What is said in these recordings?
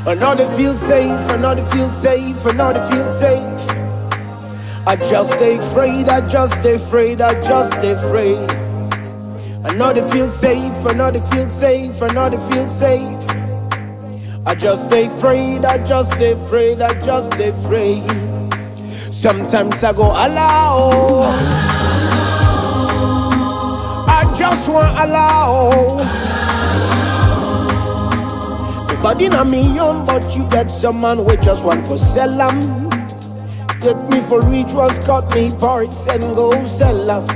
Another feel safe, another feel safe, another feel safe. I just stay afraid, I just stay afraid, I just stay afraid. Another feel safe, another feel safe, another feel safe. I just stay afraid, I just stay afraid, I just stay afraid. Sometimes I go allow, I just want allow. Body na me young, but you get some man with just one for sell 'em. Get me for rituals, cut me parts and go sell 'em.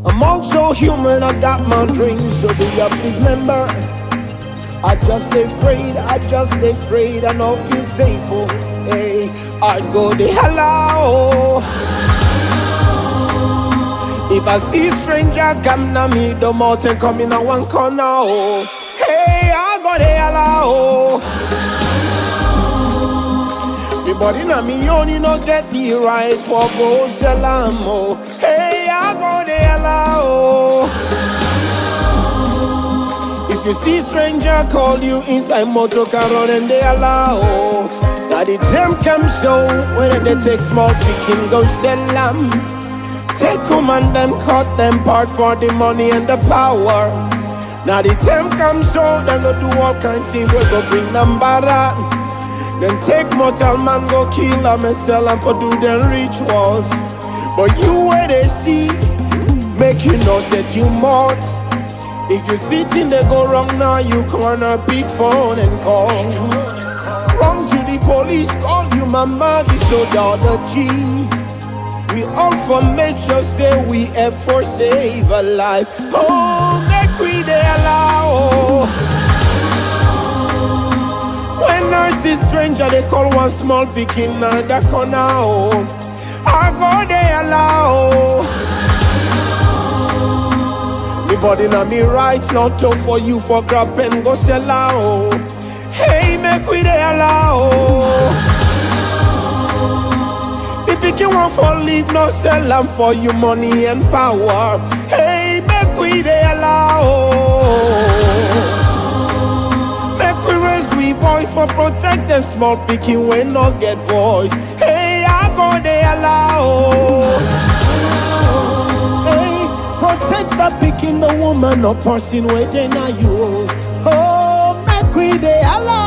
I'm also human, I got my dreams, so be up, please remember. I just stay afraid, I just stay afraid, I don't feel safe, oh, hey. I'd go the hell out. If I see stranger come na me, the mountain come in a one corner, oh. Hey, I go the hell out. Me body na me own, you know get the right for go sell 'em, oh. Hey, I go the hell out. If you see stranger call you inside motor car and they allow. Now the time comes so when they take small picking go sell 'em. Take command them, cut them part for the money and the power. Now the time comes so they go do all kind of things, we go bring them back. Then take mortal man go kill them and sell them for do them rituals. But you where they see, make you know that you mought. If you see things they go wrong now, you corner big phone and call. Wrong to the police, call you mama, the soldier, the chief. We all for make sure say we help for save a life. Oh, make we they allow. When I see stranger, they call one small picking now the corner. Oh, I go they allow. Me body na me right, not to for you for grab and go sell out. Hey, make we they allow. If you want for leave, no sell them for you money and power. Hey, make we they allow. Make we raise we voice for protect the small picking when not get voice. Hey, I go they allow. Hey, protect the picking the woman or person where they not use. Oh, make we they allow.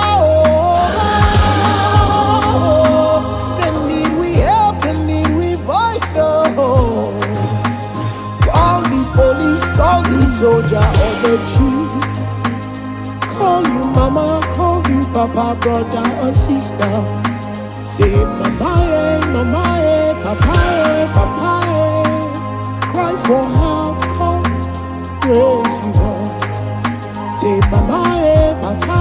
Call the soldier or the chief. Call you mama, call you papa, brother or sister. Say mama, mama, papa, papa. Cry for help, call, raise your voice. Say mama, papa.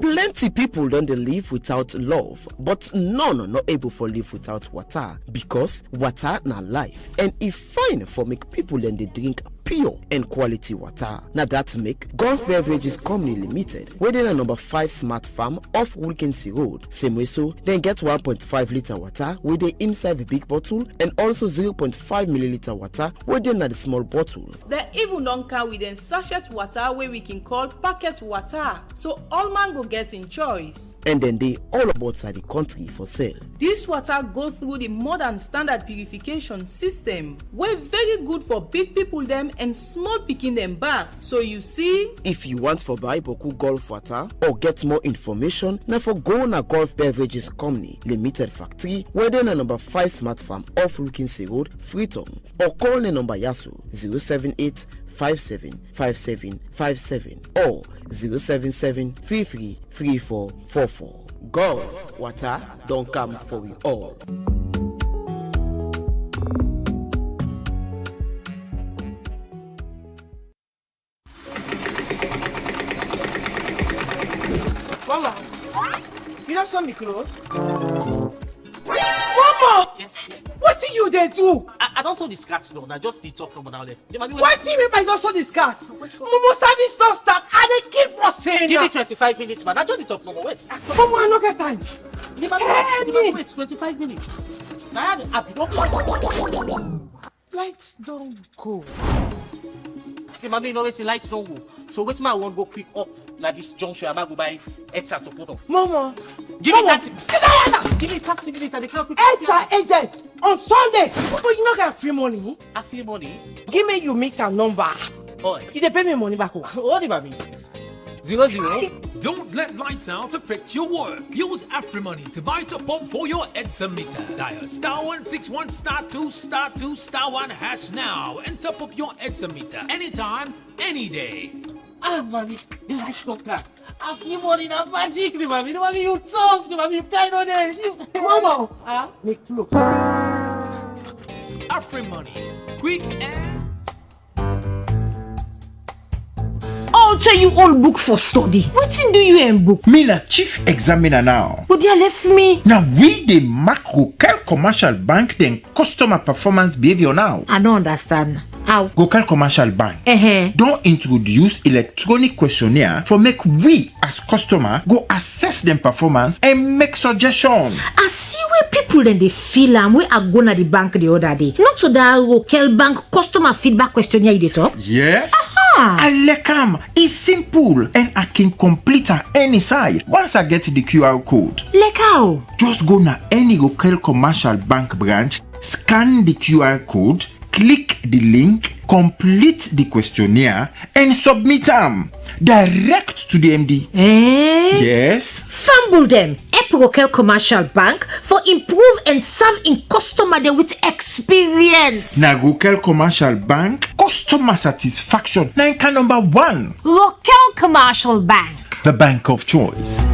Plenty people don't they live without love, but none not able for live without water, because water na life, and if fine for make people then they drink pure and quality water. Now that make Gulf Beverages Company Limited, where they are number 5 Smart Farm off Wilkinson Road, same way so, then get 1.5 liter water with the inside the big bottle, and also 0.5 milliliter water where they are the small bottle. They even don't come with a sachet water where we can call packet water, so all man go get in choice. And then they all about outside the country for sale. This water go through the modern standard purification system, where very good for big people them and small pikin dem back. So you see, if you want for buy boku golf water or get more information, na for go na Golf Beverages Company Limited Factory, where they na number 5 Smart Farm off Rukinse Road, Freetown, or call the number Yasu 078 575757 or 077333444. Golf water don't come for we all. Mama, you don't sew me clothes? Mama! Yes. What do you they do? I don't saw the scratch no, I just the top from now left. What do you mean by don't sew the skirt? Momo service don't start and they keep for saying Give me that. 25 minutes, man. I just the top number. Wait. Mama, I don't get time. Wait, 25 minutes. Now I don't. Lights don't go. Okay, mommy, no wait, lights don't go. So wait, my one go quick up like this junction. I'm go buy headset to put on. Mama, Give me 30. Give me 30 minutes and they can't quick. Enter agent on Sunday. But you not get free money. I feel money. Give me your meter number. Boy, You dey pay me money back. what do you mean? 00. Don't let lights out affect your work. Use AfriMoney to buy top up for your EDSA meter. Dial *161 *2 *2 *1 hash now and top up your EDSA meter anytime, any day. Ah, mommy, the lights don't come. I feel money now, magic, mommy. The mommy, you tough, the mommy, you kind on there. Mama, Ah, make clothes. AfriMoney, quick and I'll tell you all book for study. Wetin do you in book? Me na chief examiner now. But they left me. Now we the macro commercial bank then customer performance behavior now. I don't understand. How? Gokel Commercial Bank don't introduce electronic questionnaire for make we as customer go assess them performance and make suggestion. I see where people then they feel am where I go na the bank the other day. Not to that local bank customer feedback questionnaire you dey talk. Yes. Aha. I like am. It's simple and I can complete at any side once I get the QR code. Like how? Just go na any local commercial bank branch, scan the QR code, click the link, complete the questionnaire, and submit them direct to the MD. Yes. Fumble them. Epirokel Commercial Bank for improve and serve in customer there with experience. Na Gokel Commercial Bank, customer satisfaction. Na inka number 1. Rokel Commercial Bank. The bank of choice.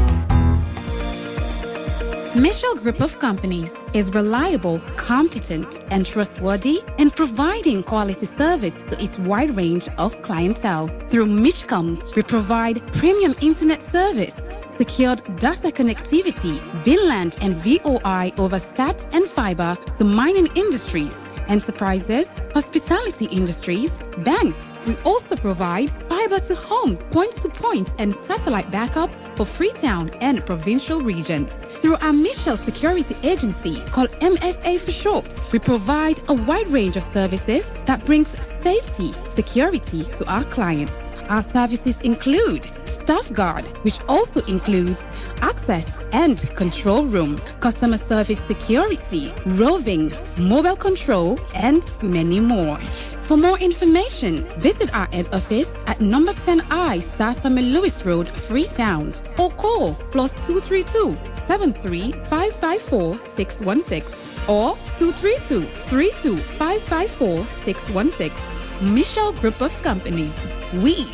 Michelle Group of Companies is reliable, competent, and trustworthy in providing quality service to its wide range of clientele. Through Mishcom, we provide premium internet service, secured data connectivity, VLAN and VOI over stats and fiber to mining industries, enterprises, hospitality industries, banks. We also provide fiber to home, point-to-point, and satellite backup for Freetown and provincial regions. Through our Michelle Security Agency, called MSA for short, we provide a wide range of services that brings safety, security to our clients. Our services include Staff Guard, which also includes access and control room, customer service security, roving, mobile control, and many more. For more information, visit our head office at number 10I Sasame Lewis Road, Freetown, or call +232 73 554 616 or 232 32 554 616. Michelle Group of Companies. We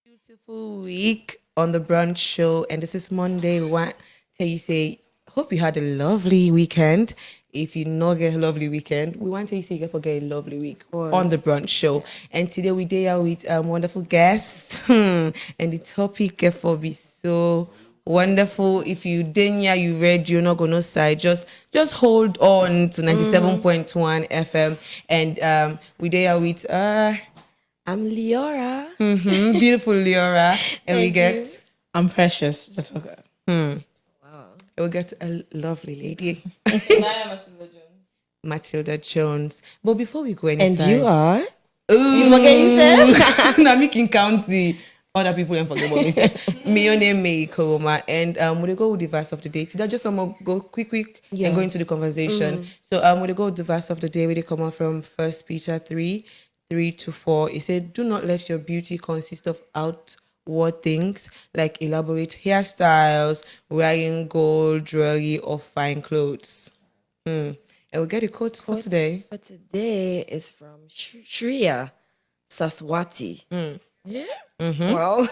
Beautiful week on the Brunch Show, and this is Monday. What tell you say? Hope you had a lovely weekend. If you not get a lovely weekend, we want to say you get a lovely week on the Brunch Show. And today we are with wonderful guests, and the topic for be so wonderful. If you didn't hear, you read, you're not gonna say. Just hold on to 97.1 FM, and we are with I'm Leora. Beautiful Leora, and we get I'm Precious. we'll get a lovely lady. Matilda Jones. Matilda Jones. But before we go And inside, you are? Ooh. You forget yourself? Now we can count the other people and forget about myself. Me name me Koma, and we'll go with the verse of the day. Today, I just want to go quick and go into the conversation. So we'll go with the verse of the day. We come on from 1 Peter 3. 3 to 4. It said, do not let your beauty consist of outward things like elaborate hairstyles, wearing gold jewelry, or fine clothes. And we get the quotes for today. For today is from Shreya Saswati. Yeah. Well,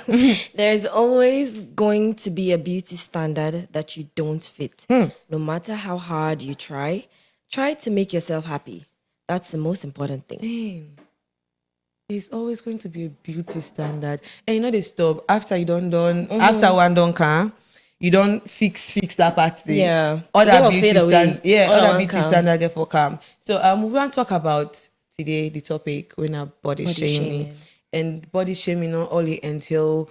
there's always going to be a beauty standard that you don't fit. No matter how hard you try to make yourself happy. That's the most important thing. Damn. There's always going to be a beauty standard. And you know they stop after you done after one done can you don't fix that part thing. Yeah. Other beauty fade away. other beauty standard get for calm. So we want to talk about today the topic when our body shaming. And body shaming not only entail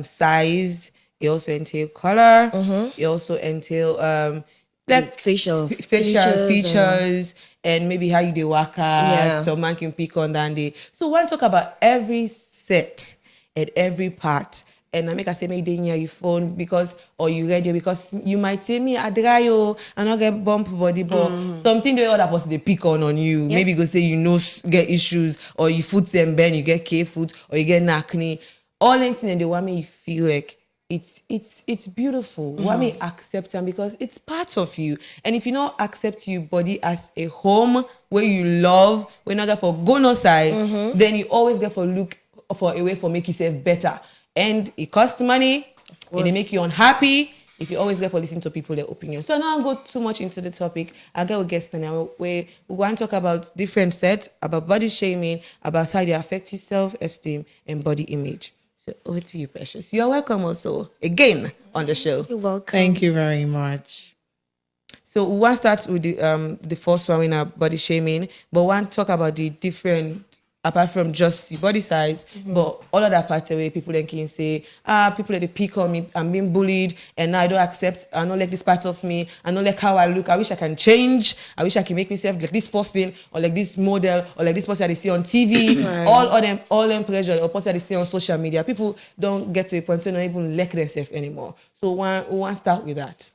size, it also entail color, it also entail like facial features and maybe how you do waka, so man can pick on that day. So we want to talk about every set and every part. And I make I say make it near your phone because or you radio because you might say me I dry you and I get bump body but something the other person they pick on you. Maybe go say you know get issues or you foot them bend, you get K foot or you get acne. All anything and they want me feel like it's beautiful. Want me accept them because it's part of you. And if you don't accept your body as a home where you love, we're not get for go no side, then you always get for look for a way for make yourself better. And it costs money, and it make you unhappy if you always get for listening to people their opinions. So now I'll go too much into the topic. I'll get with guests now where we want to talk about different sets, about body shaming, about how they affect your self-esteem and body image. So over to you, Precious. You're welcome also again on the show. You're welcome. Thank you very much. So we want to start with the first one in our body shaming, but we want to talk about the different, apart from just the body size, but all of that parts where people then can say, people that they pick on me, I'm being bullied, and now I don't accept, I don't like this part of me, I don't like how I look, I wish I can change, I wish I can make myself like this person, or like this model, or like this person that they see on TV, all them pressure, or person that they see on social media. People don't get to a point, so they don't even like themselves anymore. So we want to start with that.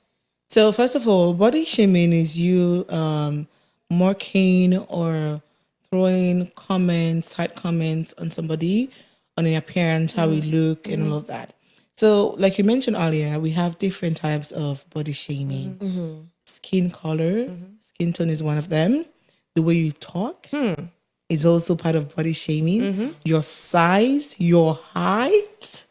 So first of all, body shaming is you mocking or throwing comments, side comments on somebody, on their appearance, how we look, and all of that. So, like you mentioned earlier, we have different types of body shaming. Skin color, skin tone is one of them. The way you talk is also part of body shaming. Your size, your height.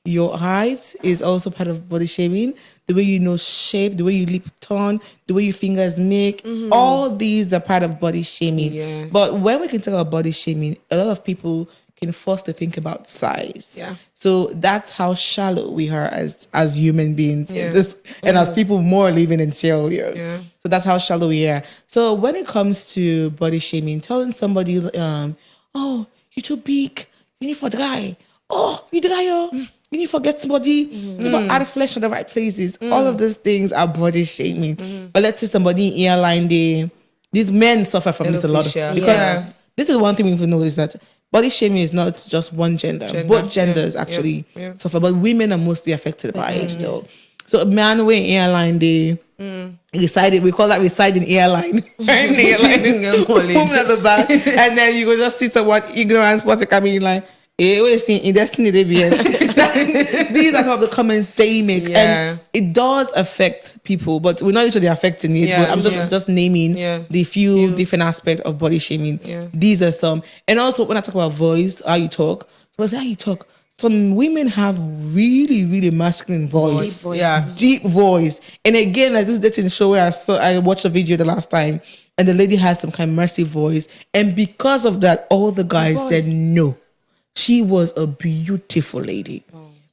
Your height is also part of body shaming. The way you know shape, the way you lip tone, the way your fingers make, all these are part of body shaming. Yeah. But when we can talk about body shaming, a lot of people can force to think about size. Yeah. So that's how shallow we are as human beings in Yeah. this, and as people more living in Sierra Leone. Yeah. So that's how shallow we are. So when it comes to body shaming, telling somebody, oh, you're too big, you need for dry. Oh, you dry, you need to forget somebody, you need to add flesh on the right places. All of those things are body shaming. But let's say somebody in airline, these men suffer from this a lot. Because this is one thing we need to know is that body shaming is not just one gender. Both genders actually suffer, but women are mostly affected by it though. So a man with airline, they decided, we call that residing airline. Right? The airline woman at the back. And then you go just sit on what ignorance, what's it coming like? In destiny they be these are some of the comments they make, and it does affect people, but we're not usually affecting it. But I'm just naming the few different aspects of body shaming. These are some. And also when I talk about voice, how you talk, how you talk. Some women have really, really masculine voice, deep voice. And again, like this dating show where I watched a video the last time, and the lady has some kind of mercy voice, and because of that, all the guys said no. She was a beautiful lady.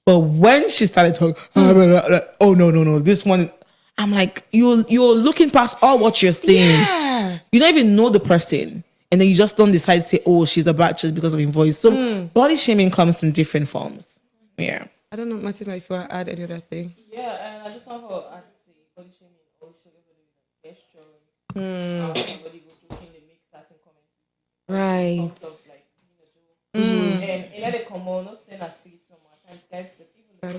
But when she started talking, oh no, this one, I'm like, you're looking past all what you're saying. Yeah. You don't even know the person. And then you just don't decide to say, oh, she's a bad just because of her voice. So body shaming comes in different forms. Yeah. I don't know, Martina, if you want to add any other thing. Yeah, and I just want to add to say body shaming also gestures. Somebody go jokingly make certain comments. Right. And in other common, not saying that street somewhere, times guys the people that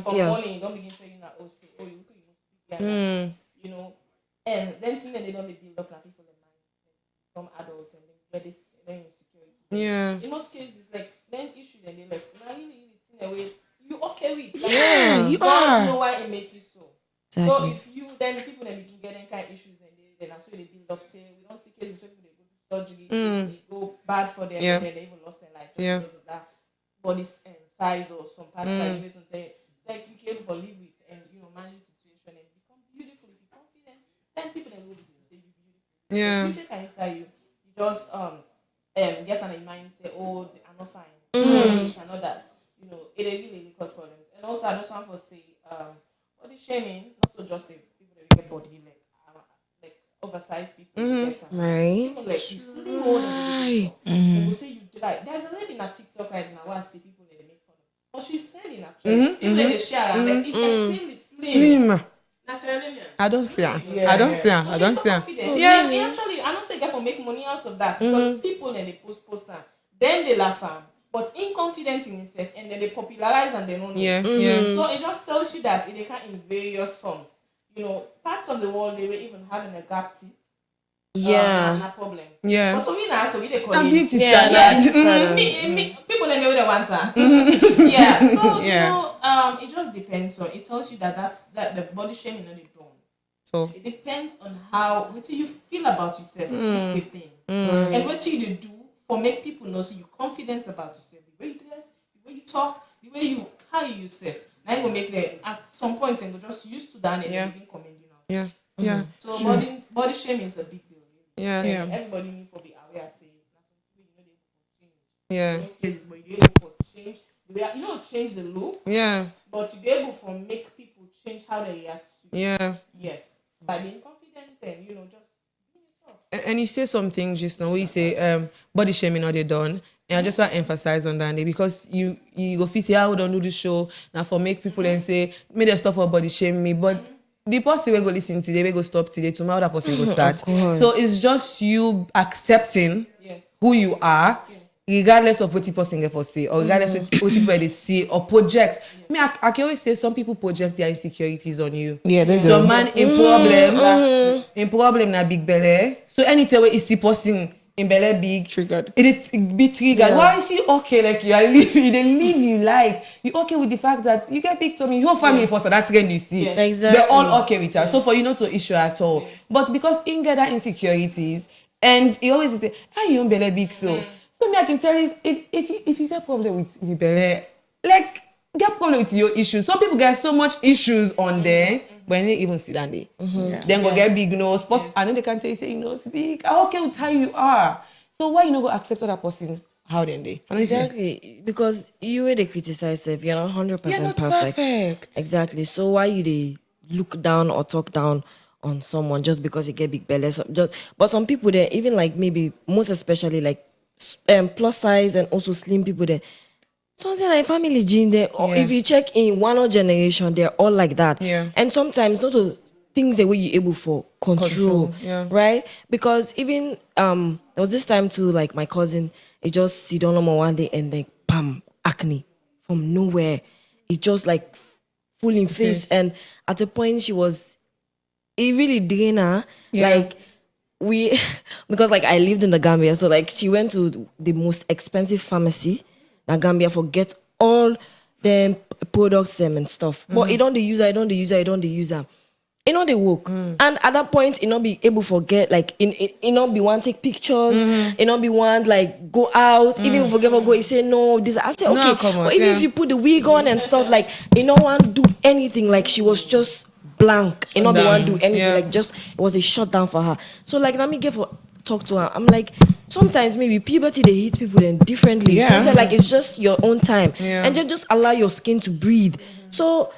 for money, don't begin saying that you you know. And then thing that they don't build up like people in mind become adults and then where they then insecurity. Yeah. In most cases, like then issue then they like now you in a way you okay with. Like, Yeah, you God are. know why it make you so. So Exactly. if you then people then begin getting kind of issues and then that's why they build up till we don't see cases where people they go to surgery, they go bad for them and then they even lost their life just because of that body size or some parts like you say like you can able to live with and manage the situation and become beautiful if you're confident, then people then will say you beautiful. Yeah. If you take inside you just get on a mind say, oh, I'm not fine. This and all that. It really cause problems. And also I just want to say body shaming, not so just the people that get body like oversized people better. Right. People like you slim more than they will say you like there's a lady in a TikTok right now where I see people that they make fun of. But she's telling actually. People that they share and like extremely slim. That's her opinion. I don't see her. I don't see her. I don't see her. Yeah, actually, I don't say get for make money out of that because people then they post them, then they laugh am, but inconfident in himself, and then they popularize and they don't know. Yeah. So it just tells you that they can in various forms. Parts of the world they were even having a gap teeth. Not problem. Yeah. But so we now, so we they call And it. beauty standard. People then they would want her. Yeah. So it just depends. So it tells you that the body shaming not they done. So It depends on what you feel about yourself within, and what you do for make people know so you confident about yourself. The way you dress, the way you talk, the way you carry yourself. Now you will make them at some point and go just used to that and then begin commending us. Yeah. So body shaming is a big deal. And everybody needs to be aware. Say Yeah. in most cases, but you're able to change. Change the look. Yeah. But you're able to make people change how they react to you. Yeah. Yes. By being confident and just be yourself. And you say something just now where you say body shaming are they done. And I just want to emphasize on that because you go feel say I would don't do this show now for make people and say me they stuff for body shame me, but the person will go listen today, we go stop today, tomorrow that person go start. So it's just you accepting who you are, regardless of what the person get for say, or regardless of what people they see or project. I can always say some people project their insecurities on you. Yeah, they do. So man in problem na big belly. So anytime where you see person in belly big Triggered. it be triggered. Why is you okay? Like you are living, they live you life. You okay with the fact that you get big tummy, your family first, that's again you see. Exactly. They're all okay with that. So for you not to issue at all. But because in get that insecurities, and he always say, "How you belly big so?" So me I can tell you if you get problem with your belly, like get problem with your issues. Some people get so much issues on there. When they even sit down there, then go get big nose. And then they can tell you, say, you know, it's big. I'm okay with how you are. So why you not go accept other person? How then they? Exactly. Because you already criticize if you're not 100% You're not perfect. perfect. Exactly. So why you they look down or talk down on someone just because they get big belly? But some people there, even like maybe most especially like plus size and also slim people there. Something like family gene there, or if you check in one or generation, they're all like that. Yeah. And sometimes not the things the way you're able for control. Right? Because even there was this time too, like my cousin, it just sit down on one day and then bam, acne from nowhere. It just like full in face. And at the point it really drained her. Like because like I lived in the Gambia, so like she went to the most expensive pharmacy na Gambia for get all the products and stuff. But it don't the user, it don't the user. It not they work. And at that point, it not be able to forget, like it not be one take pictures, it not be one like go out. Even if you forget to go, you say no, this I say okay. But even if you put the wig on and stuff, like it no one do anything, like she was just blank. It not be one do anything, like just it was a shutdown for her. So like let me give her talk to her. I'm like, sometimes maybe puberty they hit people then differently. Sometimes like it's just your own time. And just allow your skin to breathe. So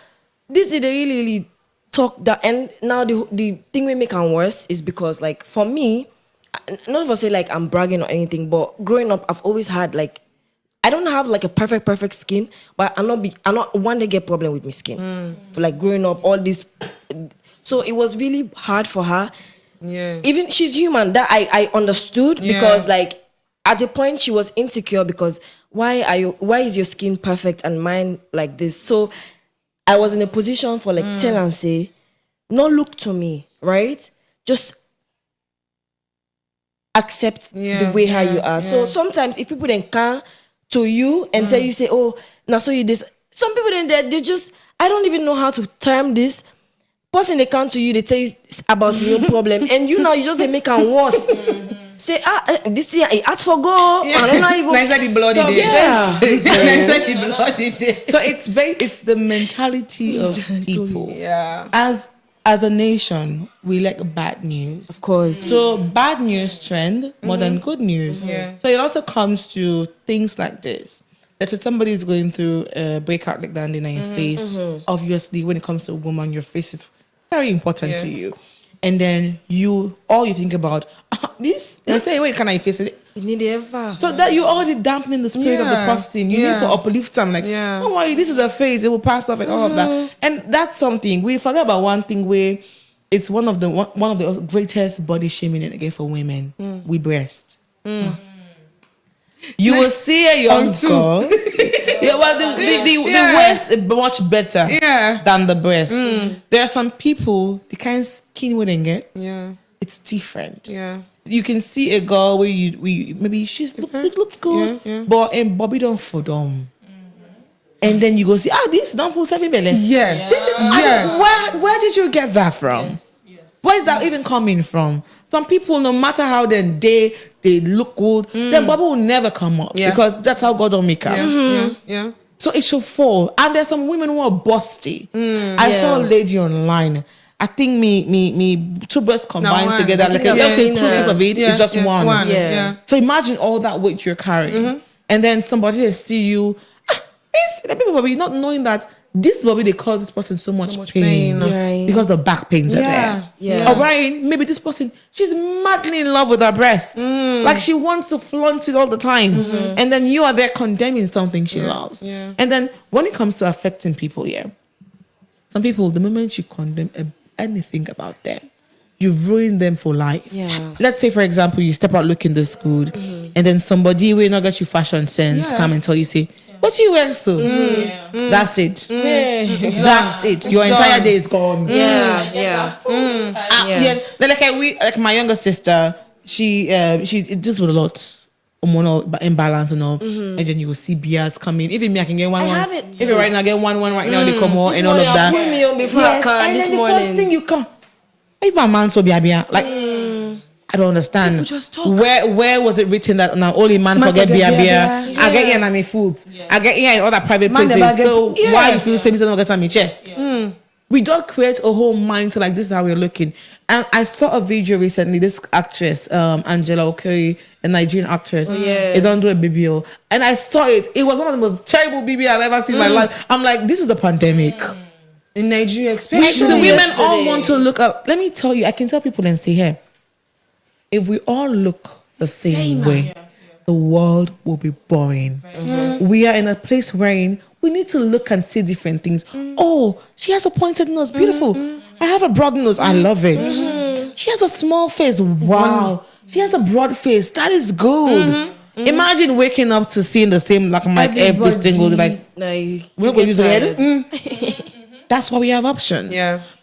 this is the really talk that. And now the thing we make it worse is because like for me, not for say like I'm bragging or anything, but growing up I've always had like I don't have like a perfect skin, but I'm not one day get problem with my skin. For like growing up all this, so it was really hard for her. Even she's human, that I understood because like at the point she was insecure because why is your skin perfect and mine like this? So I was in a position for like tell and say, no look to me, right? Just accept the way how you are. So sometimes if people then come to you and tell you, say, oh, now so you this, some people then they just, I don't even know how to term this. Person they come to you, they tell you about your own problem, and you know you just they make it worse. Say this year I asked for go. I don't know even. Nice like the bloody day. Yeah. Nice like the bloody day. So it's the mentality of people. Yeah. As a nation, we like bad news. Of course. So bad news trend more than good news. Yeah. So it also comes to things like this. Let's say somebody is going through a breakout like that in your face. Obviously, when it comes to a woman, your face is very important to you. And then all you think about this. And say, wait, can I face it? You need ever. So that you already dampening the spirit of the person. You need to uplift them. Like, don't worry, this is a phase. It will pass off and all of that. And that's something we forget about. One thing where it's one of the greatest body shaming again for women. We breast. You will see a young girl. The waist is much better than the breast. There are some people, the kind of skin we didn't get, it's different. You can see a girl where maybe she's looked good, but in Bobby don't for them. And then you go see, this don't pull 7 belly. Where did you get that from? Where is that even coming from? Some people, no matter how they look good, then Bobby will never come up because that's how God don't make up. So it should fall. And there's some women who are busty. I saw a lady online. I think me two breasts combined together, like let's say 2 sets of it, it's just one. So imagine all that weight you're carrying, and then somebody just see you. The people probably not knowing that this body they cause this person so much pain. Because the back pains are there. Or right, maybe this person, she's madly in love with her breast. Like she wants to flaunt it all the time. And then you are there condemning something she loves. And then when it comes to affecting people, some people, the moment you condemn anything about them, you've ruined them for life. Let's say, for example, you step out looking this good, and then somebody will not get you fashion sense come and tell you, say, what you wear so? That's it. That's it. Your entire day is gone. Like my younger sister, she just with a lot hormonal imbalance and all, and then you will see beers coming. Even me, I can get one. If you're right now, get one right now, they come out and all of that. Put me on before I can and this then morning. The first thing you come, if a man so be like. I don't understand. Where was it written that now only man forget beer? I get here and I'm food. I get here in other private places. So why you feel same thing on my chest? We don't create a whole mind to like this is how we're looking. And I saw a video recently. This actress, Angela Okeri, a Nigerian actress, they don't do a BBL, and I saw it. It was one of the most terrible BBL I've ever seen in my life. I'm like, this is a pandemic. In Nigeria, especially the women all want to look up. Let me tell you, I can tell people and say here. If we all look the same way, the world will be boring. We are in a place wherein we need to look and see different things. Oh, she has a pointed nose, beautiful. I have a broad nose, I love it. She has a small face, wow. She has a broad face, that is good. Imagine waking up to seeing the same like my every single like we're not gonna use the head. That's why we have options.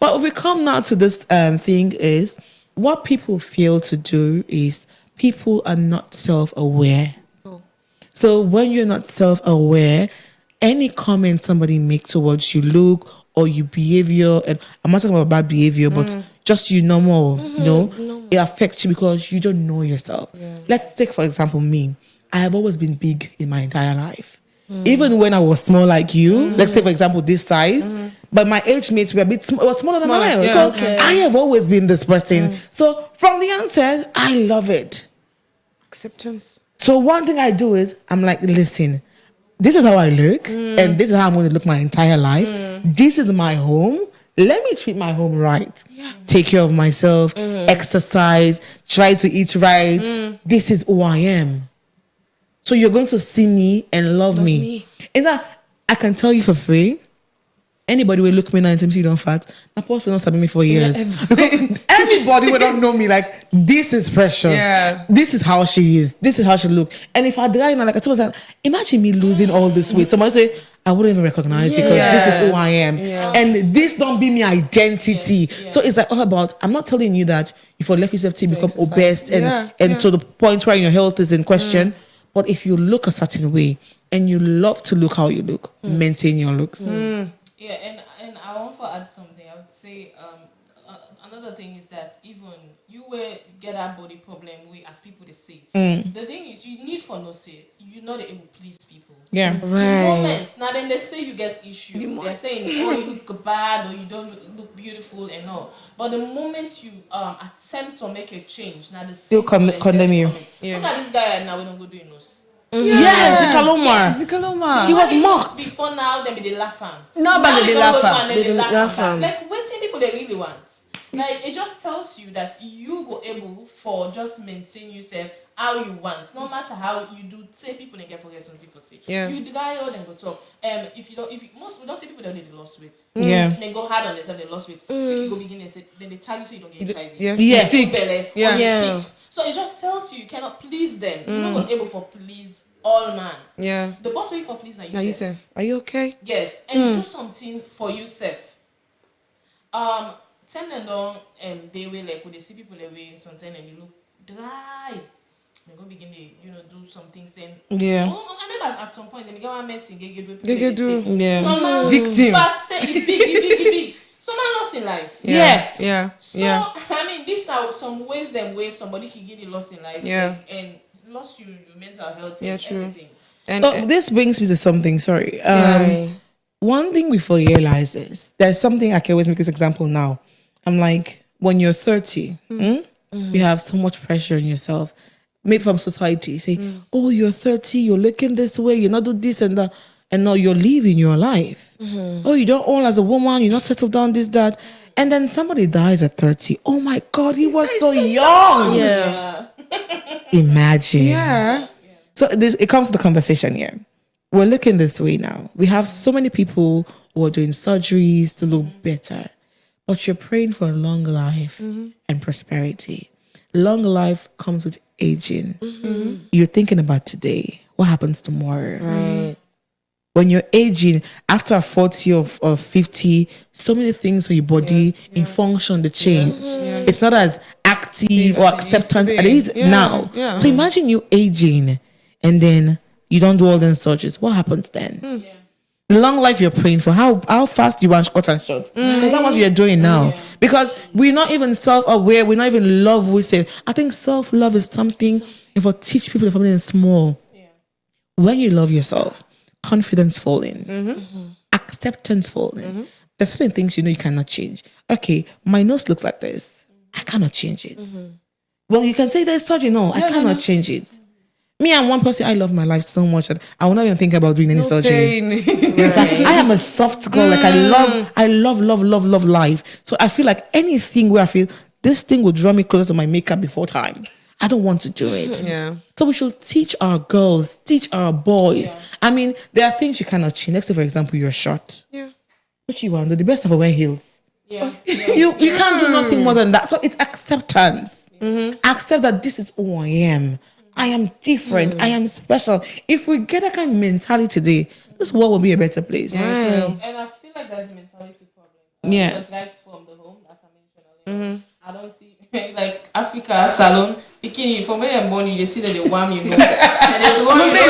But if we come now to this thing is. What people fail to do is people are not self-aware. So when you're not self-aware, any comment somebody make towards you look or your behavior, and I'm not talking about bad behavior, but just you normal, it affects you because you don't know yourself. Let's take, for example, me. I have always been big in my entire life. Even when I was small like you, let's say, for example, this size, but my age mates were a bit smaller than I am. So I have always been this person. So from the onset, I love it. Acceptance. So one thing I do is, I'm like, listen, this is how I look, and this is how I'm going to look my entire life. This is my home. Let me treat my home right. Take care of myself, exercise, try to eat right. This is who I am. So you're going to see me and love me. And that I can tell you for free. Anybody will look me now and tell me you don't fat. That person will not stop me for years. Anybody will not know me like this is precious. This is how she is. This is how she look. And if I dry now, like I told myself, imagine me losing all this weight. Somebody say, I wouldn't even recognize it because this is who I am. And this don't be my identity. So it's like all about, I'm not telling you that if you left yourself to become obese and to the point where your health is in question. But if you look a certain way and you love to look how you look, maintain your looks. Yeah, and I want to add something. I would say another thing is that even you will get that body problem way as people they say. The thing is, you need for no say. You're not able to please people. Yeah. The moment now, then they say you get issue. They're saying, oh, you look bad or you don't look beautiful and all. But the moment you attempt to make a change, now the They'll condemn you. Look at this guy now. We don't go do nose. Yes, Zikaloma. He was mocked. Before now, then they laugh at him. Nobody they laugh at. They laugh at him. Like, what people they really want? Like, it just tells you that you go able for just maintain yourself how you want, no matter how you do. Say people they get forget something for say. You guy all then go talk. If you most we don't say people that they lost weight. They go hard on themselves, they lost weight. If you go begin and say, then they tag you so you don't get HIV. Yes. Sick belly. Sick. So it just tells you cannot please them. You're not able for please all man. The best way for please are yourself. Are you okay? Yes, and do something for yourself. Tell them down they will like when they see people away sometimes and they look dry. They go begin to do some things then. I remember at some point they get one meeting they do. Some man victim. But say it big. Some man lost in life. Yes. So I mean these are some ways somebody can get lost in life. And lost your mental health and everything. And so this brings me to something, sorry. One thing before you realize is there's something I can always make this example now. I'm like, when you're 30, you have so much pressure on yourself, maybe from society. Say, oh, you're 30, you're looking this way, you're not doing this and that. And now you're living your life. Oh, you don't own as a woman, you're not settled down, this, that. And then somebody dies at 30. Oh my God, he was so young. Imagine. So it comes to the conversation here. We're looking this way now. We have so many people who are doing surgeries to look better. But you're praying for a long life and prosperity. Long life comes with aging. You're thinking about today. What happens tomorrow? Right. When you're aging, after 40 or 50, so many things for your body in function, the change. It's not as active or acceptant as it is now. So imagine you aging and then you don't do all the surgeries. What happens then? The long life you're praying for, how fast you want cut and short. Because that's what you're doing now. Because we're not even self-aware, we're not even love. We say, I think self-love is something if I teach people something small. When you love yourself, confidence falling, acceptance falling. There's certain things you cannot change. Okay, my nose looks like this. I cannot change it. Well, you can say there's surgery. No, I cannot change it. Me and one person, I love my life so much that I will not even think about doing any surgery. Like, I am a soft girl. Like I love life. So I feel like anything where I feel this thing will draw me closer to my makeup before time, I don't want to do it. So we should teach our girls, teach our boys. I mean, there are things you cannot change. Let's say, for example, you're short. What you want to do? The best of all, wear heels. You can't do nothing more than that. So it's acceptance. Accept that this is who I am. I am different. I am special. If we get that kind of mentality today, this world will be a better place. And I feel like there's a mentality problem. Because right from the home, as I mentioned earlier, I don't see like Africa salon bikini from where I'm born. You see that they warm, and they do all you know.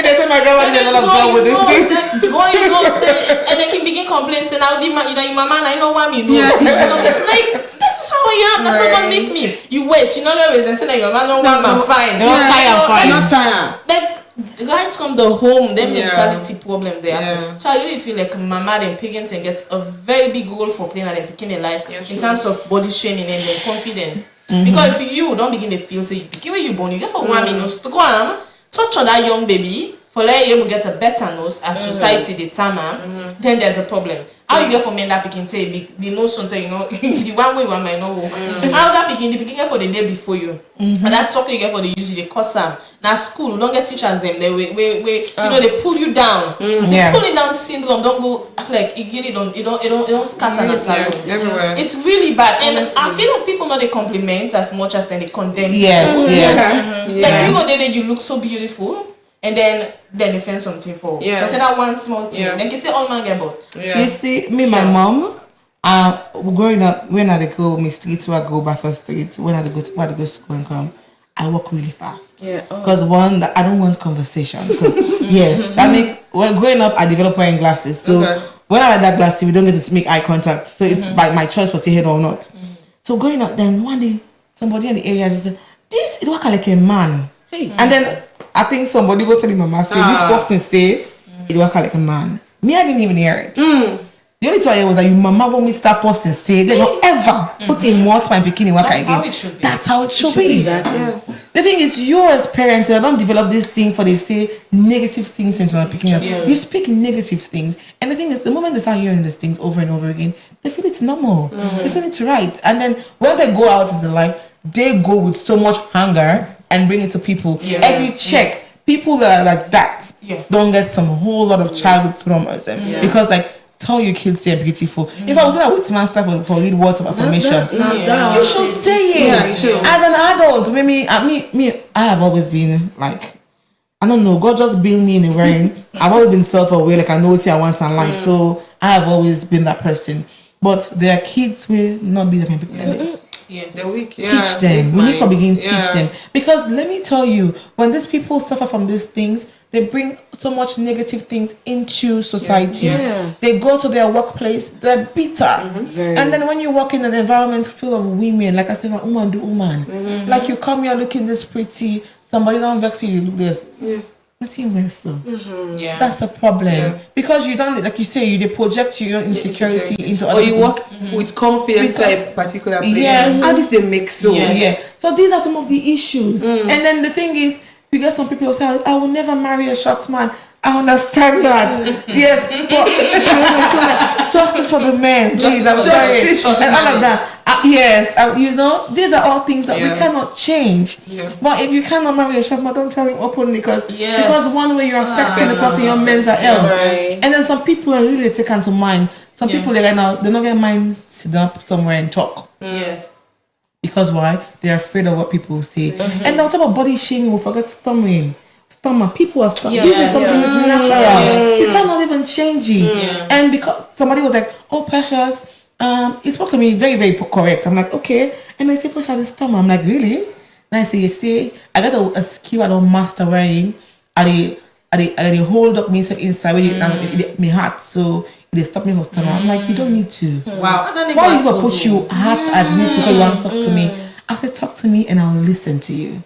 They say my grandma did a lot of job with this thing. And they can begin complaining. Say now, your mama, I know warm, like. This is how I am. That's what God make me. You waste. You know that way. They say that your man don't want man fine. They're not tired. Not tired. Like right from the home, them mentality problem there. So I really feel like mama and parents and get a very big role for playing at them picking a life in terms of body shaming and their confidence. Because if you don't begin to feel so you begin when you born, you get for 1 minute to go on touch on that young baby. For let you get a better nose as society determine, then there's a problem. How you get for men that picking say the nose something, the one way one might not work. How that picking the picking for the day before you. And that talking you get for the usually they cause them. Now school, don't get teachers them. They they pull you down. The pulling down syndrome don't go like it really don't scatter everywhere. It's really bad. And I feel like people know they compliment as much as then they condemn. Yes. Like you go there, you look so beautiful. and then they find something for. Yeah. Just that one small thing. Yeah. Then they say all man get bought. Yeah. You see, me, my mom, growing up, when I go my street, where I go back for street, when I go to school and come, I walk really fast. Yeah. Because one, I don't want conversation. Because yes, when growing up, I developed wearing glasses. So when I wear that glasses, we don't get to make eye contact. So it's by my choice for say head or not. So growing up, then one day somebody in the area just said, "This it work like a man." Hey. And then I think somebody go tell my master, this person say it work like a man. Me, I didn't even hear it. The only time I was that you mama won't meet that person say they don't ever put in words my bikini work again. How it should be. That's how it should be. Exactly. The thing is, you as parents, you don't develop this thing for they say negative things into my picking up. You speak negative things, and the thing is, the moment they start hearing these things over and over again, they feel it's normal. They feel it's right, and then when they go out into life, they go with so much hunger and bring it to people. If you check, people that are like that don't get some whole lot of childhood traumas because like. Tell your kids they're beautiful. If I was in a with man stuff for read words of affirmation, you should say it. As an adult, maybe I have always been like, I don't know, God just built me in a way. I've always been self-aware, like I know what I want in life. So I have always been that person. But their kids will not be the kind of people. Yes. They're weak. Teach them. We need to begin teach them. Because let me tell you, when these people suffer from these things, they bring so much negative things into society. They go to their workplace, they're bitter. And then when you work in an environment full of women, like I said, like, woman do woman. Like you come here looking this pretty, somebody don't vex you look this. Let's see where so. That's a problem. Because you don't, like you say, they project your insecurity into other people. Or you work with confidence at a particular place. How does they make so? So these are some of the issues. And then the thing is, you get some people who say, I will never marry a short man. I understand that. Yes, but I understand that. Justice for the men, please. I'm sorry. And all of that. Yes, you know, these are all things that we cannot change. But if you cannot marry a short man, don't tell him openly because one way you're affecting the person, your mental health. And then some people are really taken to mind. Some people right now, they're not getting mind sit up somewhere and talk. Because why? They're afraid of what people will say. And on top of body shaming, we forget stomach. People are stomach. This is something that's natural. You cannot even change it. And because somebody was like, "Oh, Precious," he spoke to me very, very correct. I'm like, okay. And I say, "Precious, the stomach." I'm like, really? And I say, "You see, I got a skill I don't master wearing. I hold up me inside with my heart, so they stop me from stomach." I'm like, you don't need to. Wow. Why you gonna put your heart at this because you want to talk to me? I said, talk to me and I'll listen to you.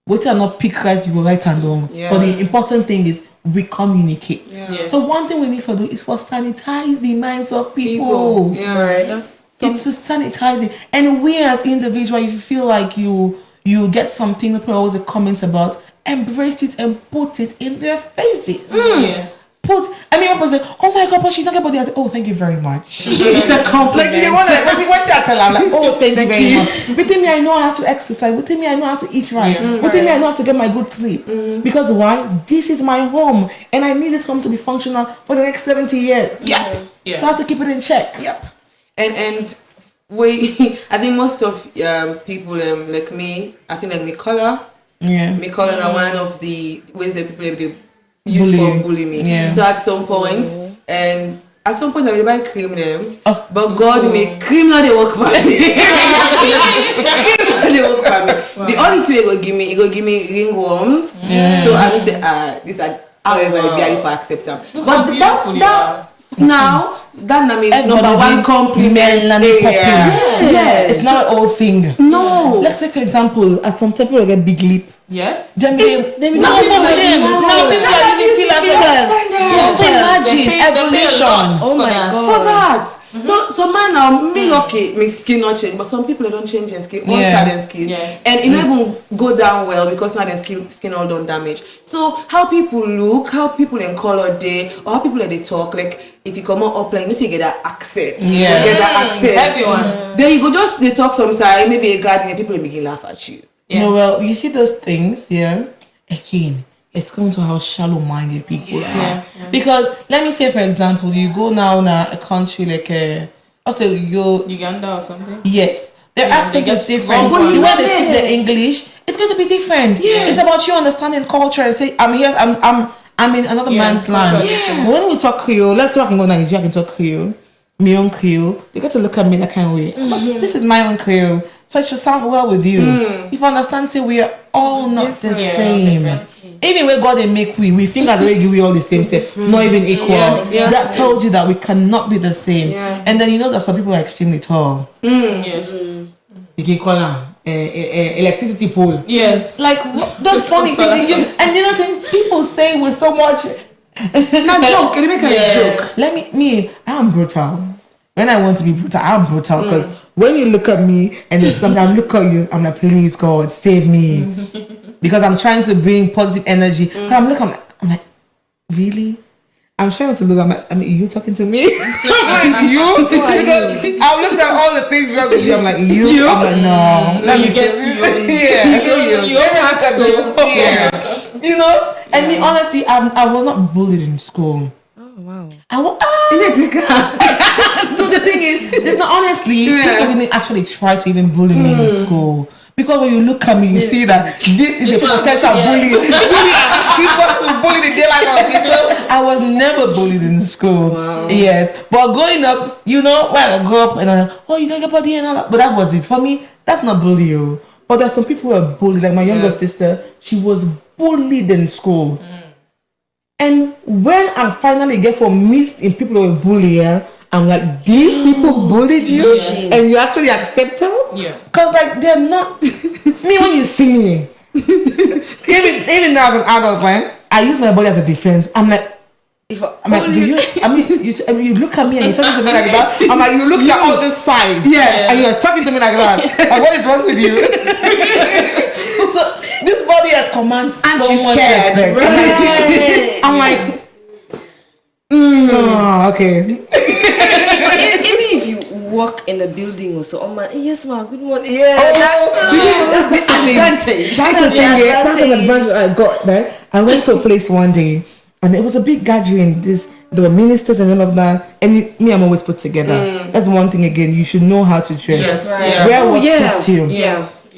What are not pick right, you go right and wrong. But the important thing is we communicate. So one thing we need to do is for sanitize the minds of people. It's to sanitize it. And we as individuals, if you feel like you get something people always comment about, embrace it and put it in their faces. One person say, "Oh my God, but she's not about it." I say, "Oh, thank you very much." It's a compliment. Like, what I tell her, I'm like, "Oh, thank you very much." Within me, I know I have to exercise. Within me, I know how to eat right. Within me, I know how to get my good sleep. Because why? This is my home, and I need this home to be functional for the next 70 years. So I have to keep it in check. And I think most of people like me, I think like me color are one of the ways that people use for bullying me. So at some point, I will buy cream them, but God make cream not they work for me. The only thing he go give me ringworms. So I will say, these are however be for accept them. But that means number one compliment. It's not an old thing. No. Let's take an example. At some people get big lip. Yes. Then now people are using fillers for that. Imagine evolution. Oh my God. For that. So man now me lucky my skin not change, but some people they don't change their skin, alter their skin. And it not even go down well because now their skin all done damage. So how people look, how people in color day, or how people they talk, like if you come up like you see you get that accent. You get that accent. Everyone. Then you go just they talk some side, maybe a garden and people begin laugh at you. No, well, you see those things, again, it's coming to how shallow-minded people are. Because, let me say, for example, you go now in a country like, I'll say you go... Uganda or something? Yes. Their accent is different. But the way they speak the English, it's going to be different. It's about you understanding culture and say, I'm here, I'm in another man's land. When we talk Creole, let's say I can go Nigeria, I can talk Creole, my own Creole. You got to look at me that kind of way. But this is my own Creole, so it should sound well with you. If you understand, say we are all not the same. Even when God they make we fingers they give we all the same, say not even equal. That tells you that we cannot be the same. And then you know that some people are extremely tall. You can call them electricity pole. Like those funny things. And you know, people say with so much. Not joke. Can you make a joke? I am brutal. When I want to be brutal, I'm brutal because when you look at me and then sometimes look at you, I'm like, please God, save me, because I'm trying to bring positive energy. I'm like, really? I'm trying to look. I mean, you talking to me? I'm like, you? Because I'm looking at all the things wrong with you. I'm like, you? I'm like, no. Let me get to you. You know. And me, honestly, I was not bullied in school. Oh wow. No, the thing is, honestly, people didn't actually try to even bully me in school. Because when you look at me, you see that this is a potential bully. This person will bully the daylight out of me. So I was never bullied in school. Yes. But growing up, you know, when I grew up and I'm like, oh, you don't get body and all that. But that was it. For me, that's not bullying. But there's some people who are bullied. Like my younger sister, she was bullied in school. And when I finally get from midst in people who are bullying, I'm like, these people bullied you and you actually accept them? Because like they're not me when you see me. even now as an adult, right? I use my body as a defense. I'm like, you look at me and you're talking to me like that. I'm like, you look at all the sides. And you're talking to me like that. Like, what is wrong with you? So this body has command so much respect. Right. I'm like, okay. Even if you walk in a building or so, yes ma, good morning. That's an advantage. That's the thing. That's an advantage I got. Right? I went to a place one day, and it was a big gathering. There were ministers and all of that. And I'm always put together. That's one thing again. You should know how to dress. Wear what suits you.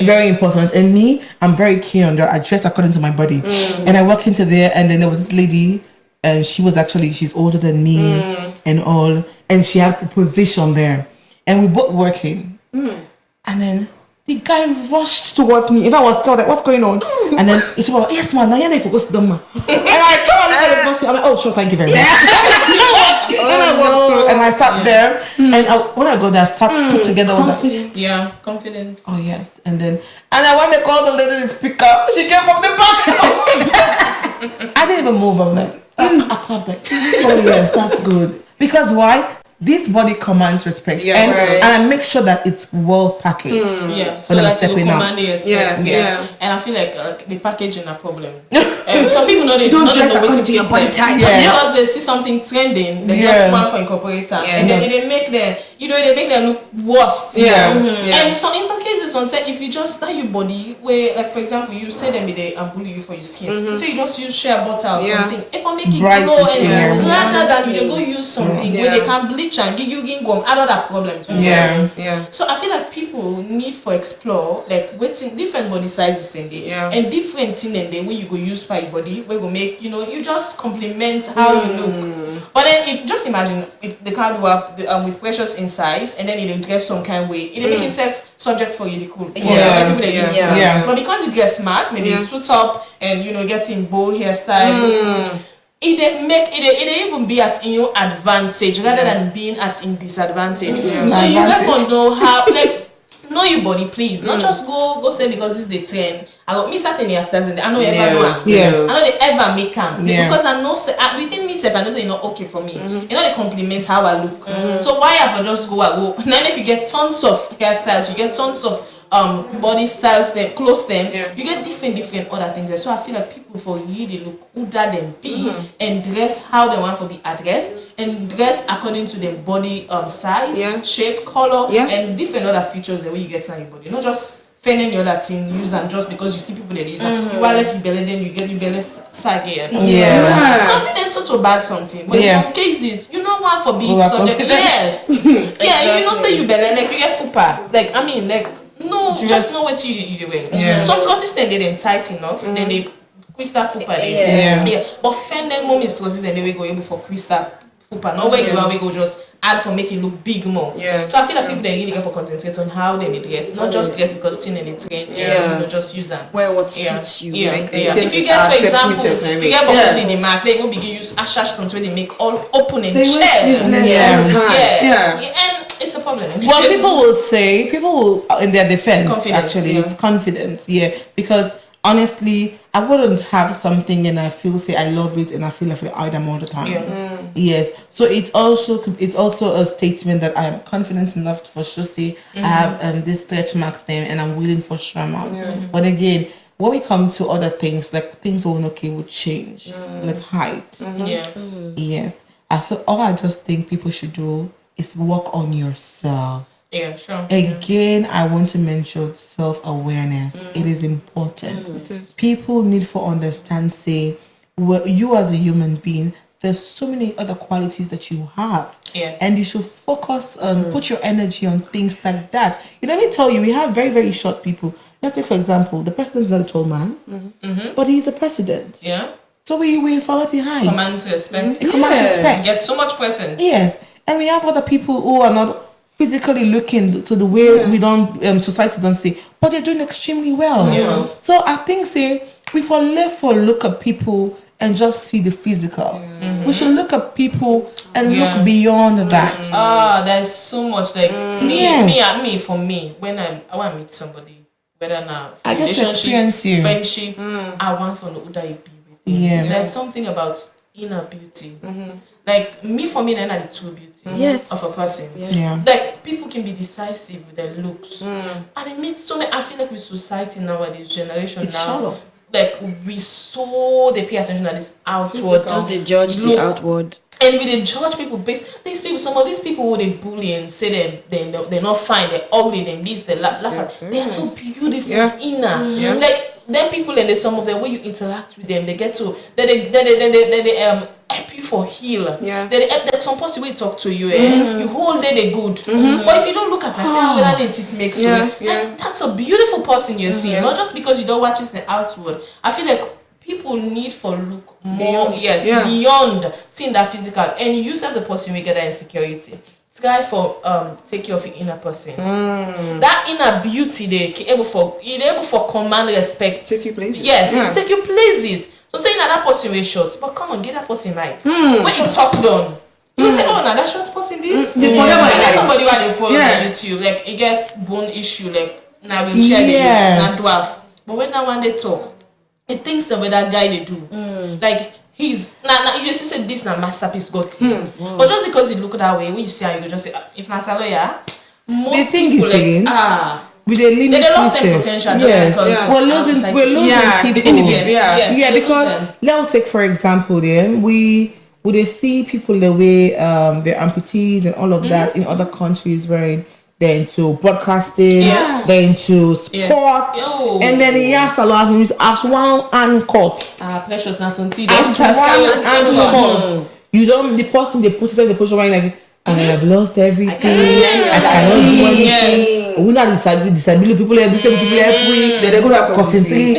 Very important. And me, I'm very keen on that. I dress according to my body. And I walk into there, and then there was this lady, and she's older than me and all, and she had a position there, and we both working, and then the guy rushed towards me. If I was scared, like, what's going on? And then he said, yes man, now you're for go sit down, man. And I told her, look at the boss. I'm like, oh sure, thank you very much. And I walked through and I sat there, and when I go there, I sat put together confidence. Confidence. Oh yes. And when they called the lady to speak up, she came from the back. I didn't even move. I'm like, I clapped like, oh yes, that's good. Because why? This body commands respect, and I make sure that it's well packaged. So that you command the respect. And I feel like the packaging a problem. Some people know they don't know what to your body type. Because they see something trending, they just want for incorporator, and then they make them look worse. And so in some cases, if you just style your body, where like for example, you say them they bully you for your skin, so you just use shea butter or something. If I make it glow and rather than you go use something where they can bleach and give you gum, add other problems. So I feel like people need for explore like waiting different body sizes than they and different thing than they when you go use by your body where go make you just complement how you look. But then if just imagine if the card were with precious in size and then it get some kind of way, it make itself subject for you to cool. People that but because it gets smart, maybe you suit up and getting bow hairstyle. It even be at in your advantage rather than being at in disadvantage. So you therefore know how know your body, please. Not just go say because this is the trend. I got me certain hairstyles and I know ever know I know they ever make them because I know within myself I know say not okay for me. You know they compliment how I look. So why have I just go now if you get tons of hairstyles, you get tons of body styles, them clothes them, you get different other things. So I feel like people for really look who that them be and dress how they want to be addressed and dress according to their body size, shape, color, and different other features the way you get on your body. Not just finding the other thing use and just because you see people that use it. While if you belly then you get your belly saggy and confidence also bad something. But in some cases you know one for being subject. Yes. Yeah, you know, say you better like you get fupa. Like I mean, like no, just know what you wear. Yeah. Some trousers then they didn't tight enough, then they Krista fupa. Yeah. But fended mom is trousers then they will go able for Krista fupa. Not where you are, we go just add for make it look big more. Yeah. So I feel like people they really get for concentrate on how they dress, not just dress because still in the trend. Yeah. You know, just use them. Wear what suits you. Yeah. Yeah. If you get, for example, you get bottom the mark, they go begin use ashash where they make all open and shell. Yeah. And it's a problem. Well, people will in their defense, actually, it's confidence. Yeah, because honestly, I wouldn't have something and I feel say I love it and I feel like I them all the time. Yes, so it's also a statement that I am confident enough for sure say I have this stretch marks there and I'm willing for sure amount. But again, when we come to other things, like things will change, like height. Yes, so all I just think people should do is work on yourself. Yeah, sure. Again, I want to mention self-awareness. It is important. It is. People need to understand, say, well, you as a human being, there's so many other qualities that you have. Yes. And you should focus on, put your energy on things like that. You know, let me tell you, we have very, very short people. Let's take, for example, the president's not a tall man, but he's a president. Yeah. So we follow the height. Commands respect. Commands respect. Get so much presence. Yes. And we have other people who are not physically looking to the way we don't society don't see, but they're doing extremely well. Yeah. So I think say we for look at people and just see the physical. We should look at people and look beyond that. There's so much like for me when I want to meet somebody, whether now I get to experience you. Friendship, I want to know who that you be with. Yeah. There's something about inner beauty. Like for me, then are the true beauty of a person. Yeah. Like people can be decisive with their looks. And I meet so many. I feel like with society nowadays, generation It's now, shallow. like they pay attention to this outward. Just they judge the outward. And we they judge people based some of these people who they bully and say they're not fine, they're ugly, then this, they laugh at. They are so beautiful inner. Like then people and some of them when you interact with them, they get to they help you for heal. Yeah. There's some possible way talk to you. You whole day they good. But if you don't look at it, whether it makes you and that's a beautiful person you're seeing. Not just because you don't watch it the outward. I feel like people need for look more beyond seeing that physical, and you yourself the person will get that insecurity. Try for take care of your inner person. That inner beauty they able for command respect. Take you places. Yes, take you places. So saying that person will short, but come on, get that person right. When you talk done, you say, oh, now that short person this. They forget about it. Somebody where they follow on YouTube, like it gets bone issue, like now we'll share the dwarf. But when that one they talk, it thinks the way that guy they do. Like he's now you just say this now masterpiece God creates. But just because you look that way, when you see how you just say if Nasaloya, most people like with the limit they lost their potential just because we're losing people. Yes, because let's take for example we would see people the way they're amputees and all of that in other countries where they're into broadcasting, they're into sports, and then he has a lot of as one uncut. Precious Nasunti. As one uncut. You don't the person they put inside the position where like I have lost everything. I cannot do anything. We not disability people and disabled people they're going to concentrate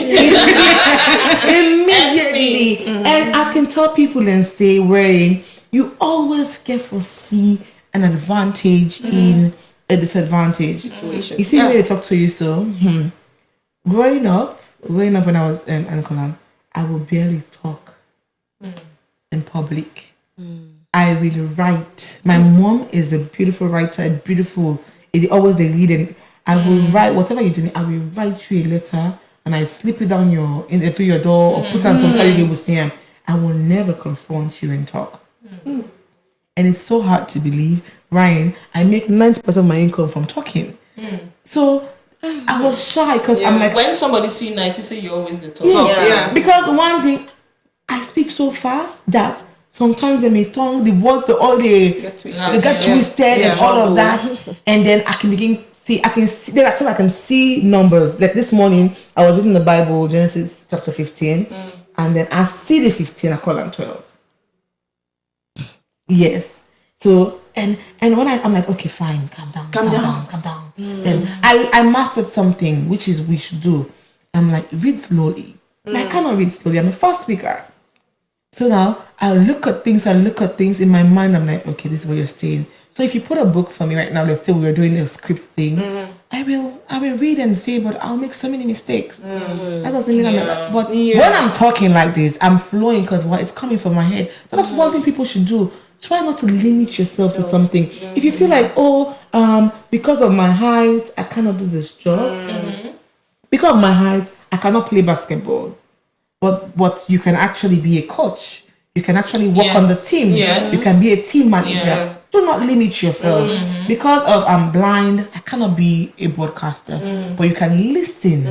immediately. And I can tell people and say wherein you always get to see an advantage in a disadvantage situation. You see when they talk to you growing up when I was in Ankolam, I would barely talk in public. I will write. My mom is a beautiful writer, always the read, and I will write whatever you're doing. I will write you a letter and I slip it down through your door or put on some time you will see him. I will never confront you and talk. And it's so hard to believe, Ryan, I make 90% of my income from talking. So I was shy because I'm like, when somebody see you now, if you say you're always the talk. Because one thing, I speak so fast that sometimes they may tongue the words, they get twisted and all of that, and then I can see numbers. Like this morning, I was reading the Bible, Genesis chapter 15, and then I see the 15, I call them 12. Yes. So and when I'm like, okay, fine, calm down. Then I mastered something, which is we should do. I'm like, read slowly. And I cannot read slowly. I'm a fast speaker. So now I look at things in my mind. I'm like, okay, this is what you're saying. So if you put a book for me right now, let's say we were doing a script thing, I will read and say, but I'll make so many mistakes. That doesn't mean I'm like that. But when I'm talking like this, I'm flowing because it's coming from my head. That's one thing people should do. Try not to limit yourself to something. If you feel like, because of my height, I cannot do this job. Because of my height, I cannot play basketball. But you can actually be a coach. You can actually work on the team. You can be a team manager. Do not limit yourself. Because of I'm blind, I cannot be a broadcaster. But you can listen.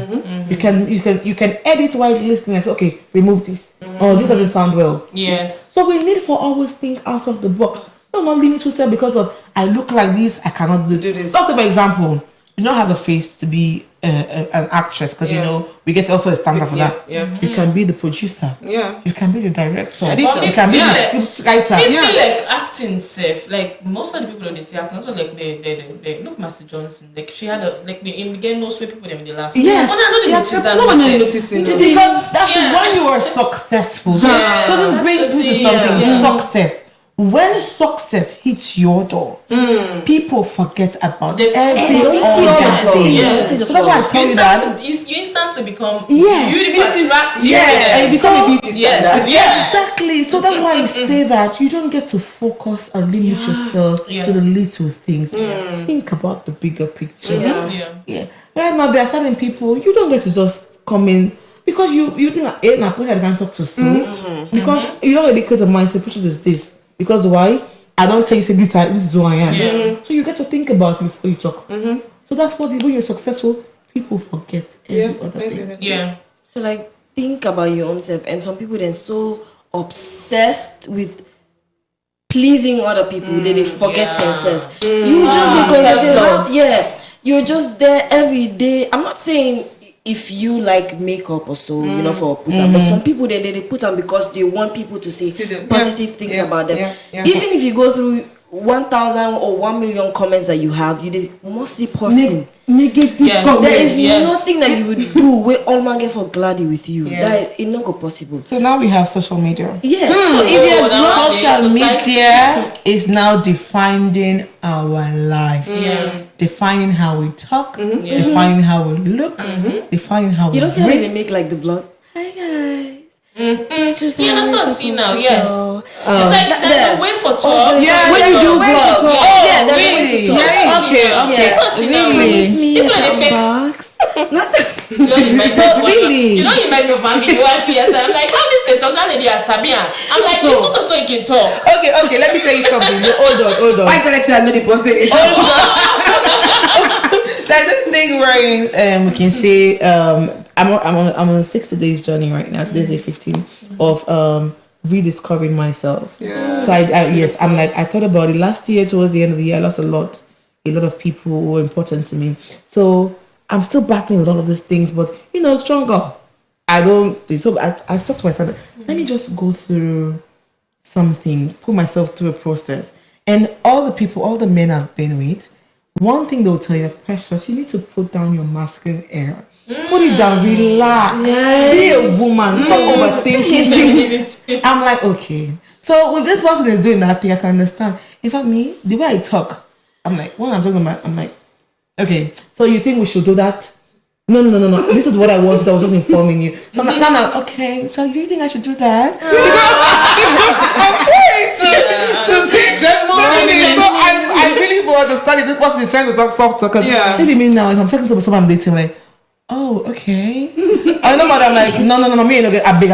You can edit while listening and say, okay, remove this. Oh, this doesn't sound well. Yes. So we need for always think out of the box. Do not limit yourself because of I look like this, I cannot do this. So for example, you don't have the face to be an actress because we get also a standard for that. You can be the producer. You can be the director. You can be the script writer. I feel like acting safe. Like most of the people that they say acting, also like they look Master Johnson. Like she had in the game most people when they laugh. Yes. No one noticing. Because that's when you are successful. Because it brings me to something. Success. When success hits your door, people forget about every other thing. So that's why I tell you that you instantly become attractive. And you become a beauty standard. Exactly. So that's why I say that you don't get to focus or limit yourself to the little things. Think about the bigger picture. Right now, there are certain people you don't get to just come in because you think I can't talk to Sue because you don't educate the mindset. Which is this. Because why? I don't tell you say this is who I am. So you get to think about it before you talk. So that's what when you're successful, people forget every other thing. So like think about your own self, and some people then so obsessed with pleasing other people that they forget themselves. You just be concentrating. You're just there every day. I'm not saying if you like makeup or so, for put on, but some people they put on because they want people to say positive things about them. Even if you go through 1,000 or 1 million comments that you have, you must see positive. Negative comments. There is nothing that you would do where all man get for gladdy with you. That it's not possible. So now we have social media. So if social media is now defining our life. Defining how we talk, defining how we look, defining how we You don't see how they make like the vlog. Hi guys. That's what I see now. Yes, it's like there's a way for talk. When you do vlogs. Okay. That's what I see now. People are fake. You know you might be on video. I see yourself. I'm like, how this they talk that lady as Sabia? I'm like, it's not so you can talk. Okay. Let me tell you something. Hold on. I tell you I'm not the posting. There's this thing where we can say I'm on a 60 days journey right now. Today's day 15 of rediscovering myself. So I'm like I thought about it last year. Towards the end of the year, I lost a lot of people who were important to me. So I'm still battling a lot of these things, but stronger. I stuck to myself. Let me just go through something, put myself through a process. And all the men I've been with, one thing they'll tell you, Precious, you need to put down your masculine air. Put it down, relax, be a woman, stop overthinking things. I'm like, okay. So when this person is doing that thing, I can understand. In fact, me, the way I talk, I'm like, when I'm talking about, I'm like, okay, so you think we should do that? No. This is what I wanted. I was just informing you. I'm like, no. Okay, so do you think I should do that? I'm trying to think. So I really will understand if this person is trying to talk soft talk. Maybe me now, if I'm talking to someone I'm dating, I'm like, oh, okay. I know, I'm like, no, me ain't okay. I beg.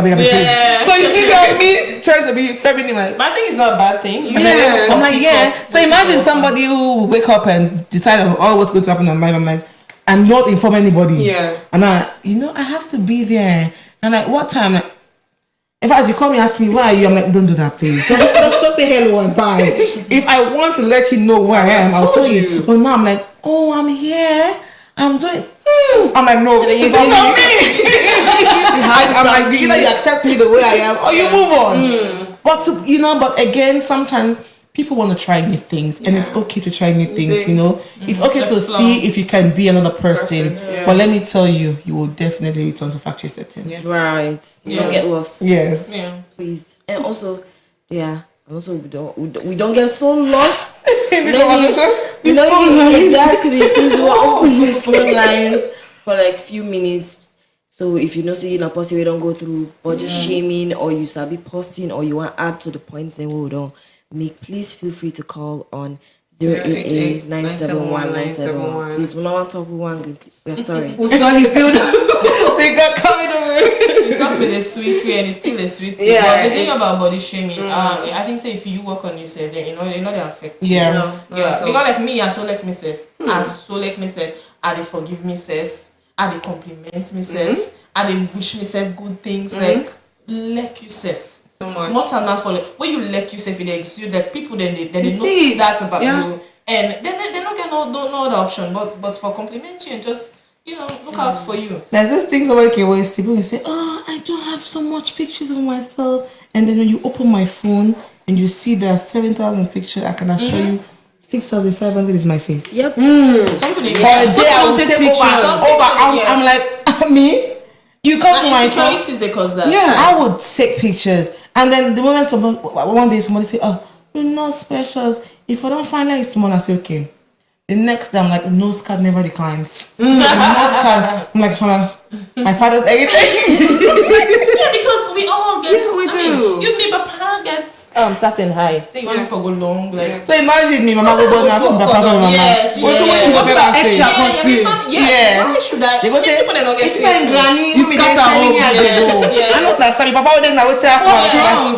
So you see that me trying to be feminine, like. But I think it's not a bad thing. I'm like, So imagine somebody who wake up and decide on all what's going to happen in life. I'm like, and not inform anybody. And I have to be there. And like, what time? Like, in fact, you call me, ask me where are you? I'm like, don't do that, please. So just say hello and bye. If I want to let you know where I am, I'll tell you. But now I'm like, oh, I'm here. I'm doing. I'm like, no, it's not me. I'm like, either you accept me the way I am, or you move on. But again, sometimes people want to try new things, and it's okay to try new things. You know, it's okay to see if you can be another person. But let me tell you, you will definitely return to factory setting. Right. Don't get lost. Yes. Please. And also, and also we don't get so lost In the conversation? Exactly. Please, we're open the phone lines for like few minutes. So if you know say you're not posting, we don't go through body shaming, or you sabi posting, or you want to add to the points, then we don't make. Please feel free to call on 088-971-971. Please, we don't want to talk. We want. We're sorry. We're sorry. They got coming over. It's not with a sweet way, and it's still a sweet way. Yeah. But the thing about body shaming, I think say if you work on yourself, then they affect you. Yeah. Because like me, I so like myself. I dey forgive myself. I dey compliment myself. I dey wish myself good things. Like like yourself. So much. What I'm not for like, when you like yourself, it exudes like people then they see notice it. that about you, and then they don't get no other option but for compliment you and just look out for you. There's this thing somebody can always see. People can say, "Oh, I don't have so much pictures of myself," and then when you open my phone and you see there are 7,000 pictures, I can assure you 6,500 is my face. Yep. Some people For a day I will take pictures. I'm like, me? You come to my phone. Insecurities they cause that. Yeah, I would take pictures. And then the moment one day somebody say, "Oh, you're not special." If I don't find like small, I say, "Okay." The next day I'm like, "No card never declines." No card. I'm like, my father's heritage. Yeah, because we all get. Yeah, we do. You me papa gets. Starting high. Say you want for go long like. So imagine me, mama go down from papa and mama. Yes. Why should I? They go say, people they don't get it's my granny. You scatter home. Yes. I know that sorry, papa would then now what's happening.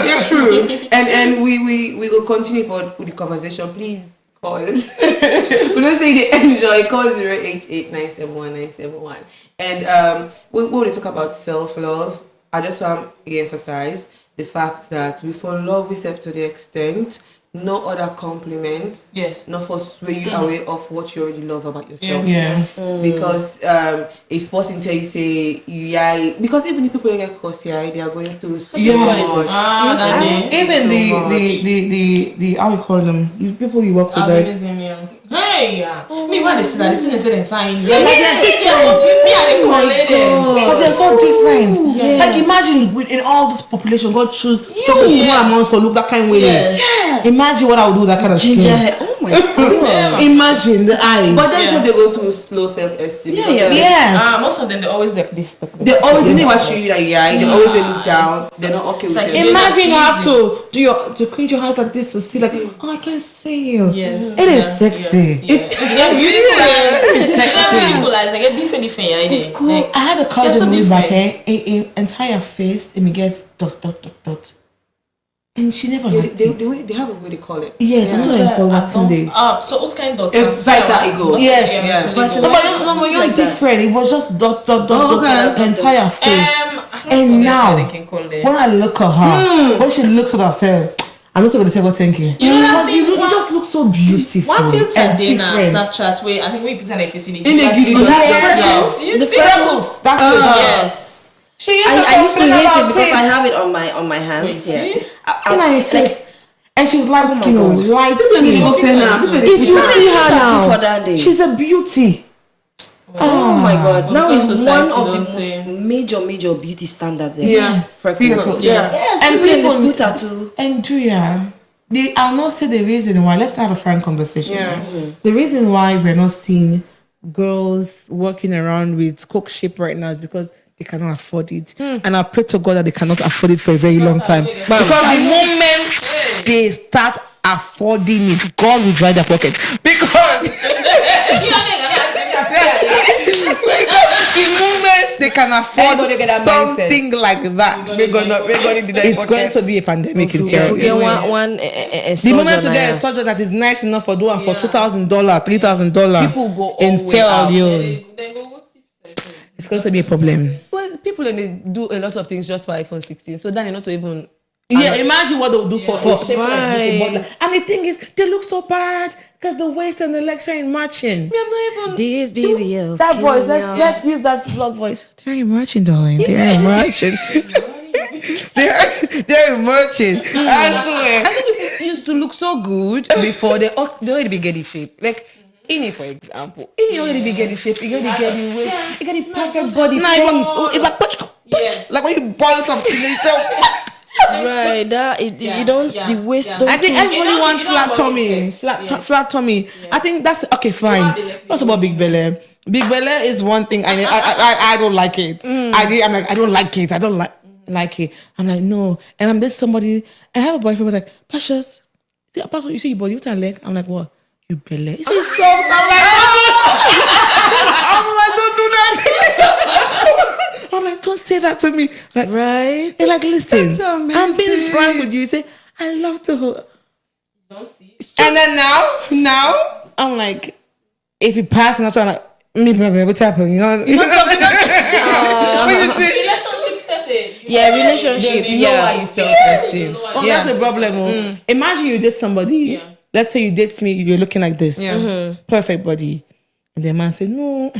Yeah, true. And we will continue with the conversation. Please call. We don't say they enjoy. Call 088-971-971. And we will talk about self-love. I just want to emphasize the fact that we fall in love with yourself to the extent no other compliments. Yes. Not for sway you away of what you already love about yourself. Yeah. Because if person tell you say because even if people get caught they are going through so much. Even the how we call them, people you work with. Hey, me what they say that they say they fine. Yeah, like they're different. Me and they call them. But they're so different. Yeah. Like imagine within all this population, God choose such a small amount for look that kind of way. Yes. Yeah. Imagine what I would do with that kind of Ginger skin. hair. Oh my god. Imagine the eyes. But that's when they go through slow self-esteem. Yes. Most of them they always like this. They always they never show you that they always they look down. They're not okay with it. Imagine you have to do clean your house like this to see like, oh, I can see you. Yes. It is sexy. Yeah. They're beautiful eyes. They're beautiful eyes. I get different idea. Cool. I had a cousin move back here, entire face, and me gets dot. And she never liked it. They have a way they call it. Yes, I'm not going to call that today. So what's kind of Vita ego. Yes. Vita No, but you're different. It was just dot, entire face. And now, when I look at her, when she looks at herself, I'm not going to say well, thank you. Because you just look so beautiful. One filter and day now, different. Snapchat, where I think we put an face in the Yes. You The see freckles. That's it. Yes. She used I used to hate it because I have it on my hands. Wait, see? her face. And she's light skin, light skin. If you see her for that now, day. she's a beauty. Oh my god. Now because it's one society of the most major beauty standards. Yes. Freckles. Yes. And People people do tattoo. And I'll not say the reason why. Let's have a frank conversation. Yeah. The reason why we're not seeing girls walking around with coke shape right now is because they cannot afford it. And I pray to God that they cannot afford it for a very long time. Because the moment they start affording it, God will dry their pocket. Because the moment they can afford something like that, it's going to be a pandemic in Sierra Leone. The moment you get a surgeon that is nice enough for doing for $2,000, $3,000, people go in Sierra Leone, it's going to be a problem. Well, people they do a lot of things just for iPhone 16, so then they're not even. Yeah, imagine what they'll do for shape like this, Right. and the thing is, they look so bad because the waist and the legs ain't matching. I'm not even. This BBL. That voice, let's use that vlog voice. They're matching, darling. They're matching. They're emerging. I swear. I think people used to look so good before they already be getting shape. Like Ini, for example, Ini already be getting shape. You already get the waist. You get the perfect body face. Yes. Like when you boil something, you Right, you don't the waist. Don't I think everybody wants flat tummy. Flat tummy. Yeah. I think that's okay. Fine. What's about big belly? Big belly is one thing. I don't like it. I'm like I don't like it. I don't like it. I'm like no. And I'm this somebody. I have a boyfriend who's like Precious. You see your body with your leg. I'm like what? You belly. You see soft. I'm like don't do that. I'm like, don't say that to me. Like, right? And like, listen, I'm being frank with you. You say, I love to hold. Don't see. And then now, I'm like, if you pass, and I'm trying like, me, baby, what's happening? You know something. So you see, relationship setting. Relationship. Lower your self-esteem. That's the problem. Imagine you date somebody. Yeah. Let's say you date me. You're looking like this. Yeah. Perfect body. And the man said, no,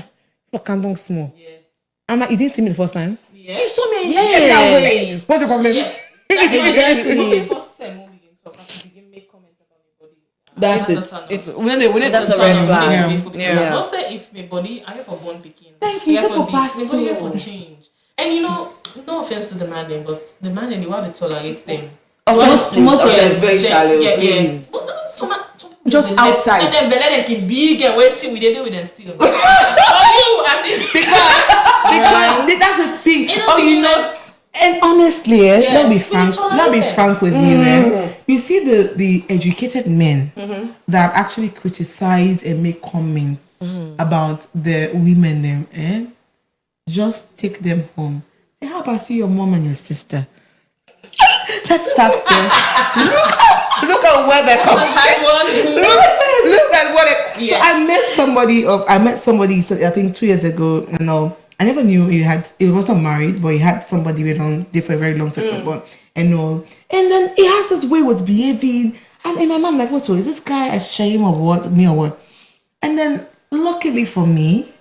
for canton small. Yes. I'm like, you didn't see me the first time? Yes. You saw me that way. What's your problem? Yes. Exactly. When we first time when we can talk, I begin make comments about my body. That's it. It's when that's a red flag. Yeah. Not say if my body, I have for born picking. Thank you. For this, my body have for change. And you know, no offense to the man then, but the man then, the way they tolerate them. Most of them is very shallow. Yeah. Just outside. Let them keep big and waiting with them still. Because that's the thing. You know, and honestly, let me be frank with you. You see the educated men that actually criticize and make comments about the women them, just take them home. Say, how about your mom and your sister? Let's start there. Look at where they're coming. Look at what it. Yes. So I met somebody. So I think 2 years ago. I never knew he wasn't married, but he had somebody with on for a very long time. And all. And then he has this way was behaving. And my mom like, what? So is this guy ashamed of what? Me or what? And then luckily for me,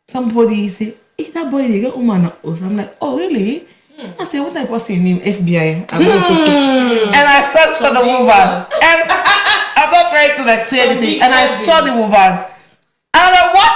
somebody said, hey, that boy they get woman. So I'm like, oh really? I said, what type of person named FBI? And I searched for the woman. And I'm not trying to say anything. And I saw the woman. And I'm like, what?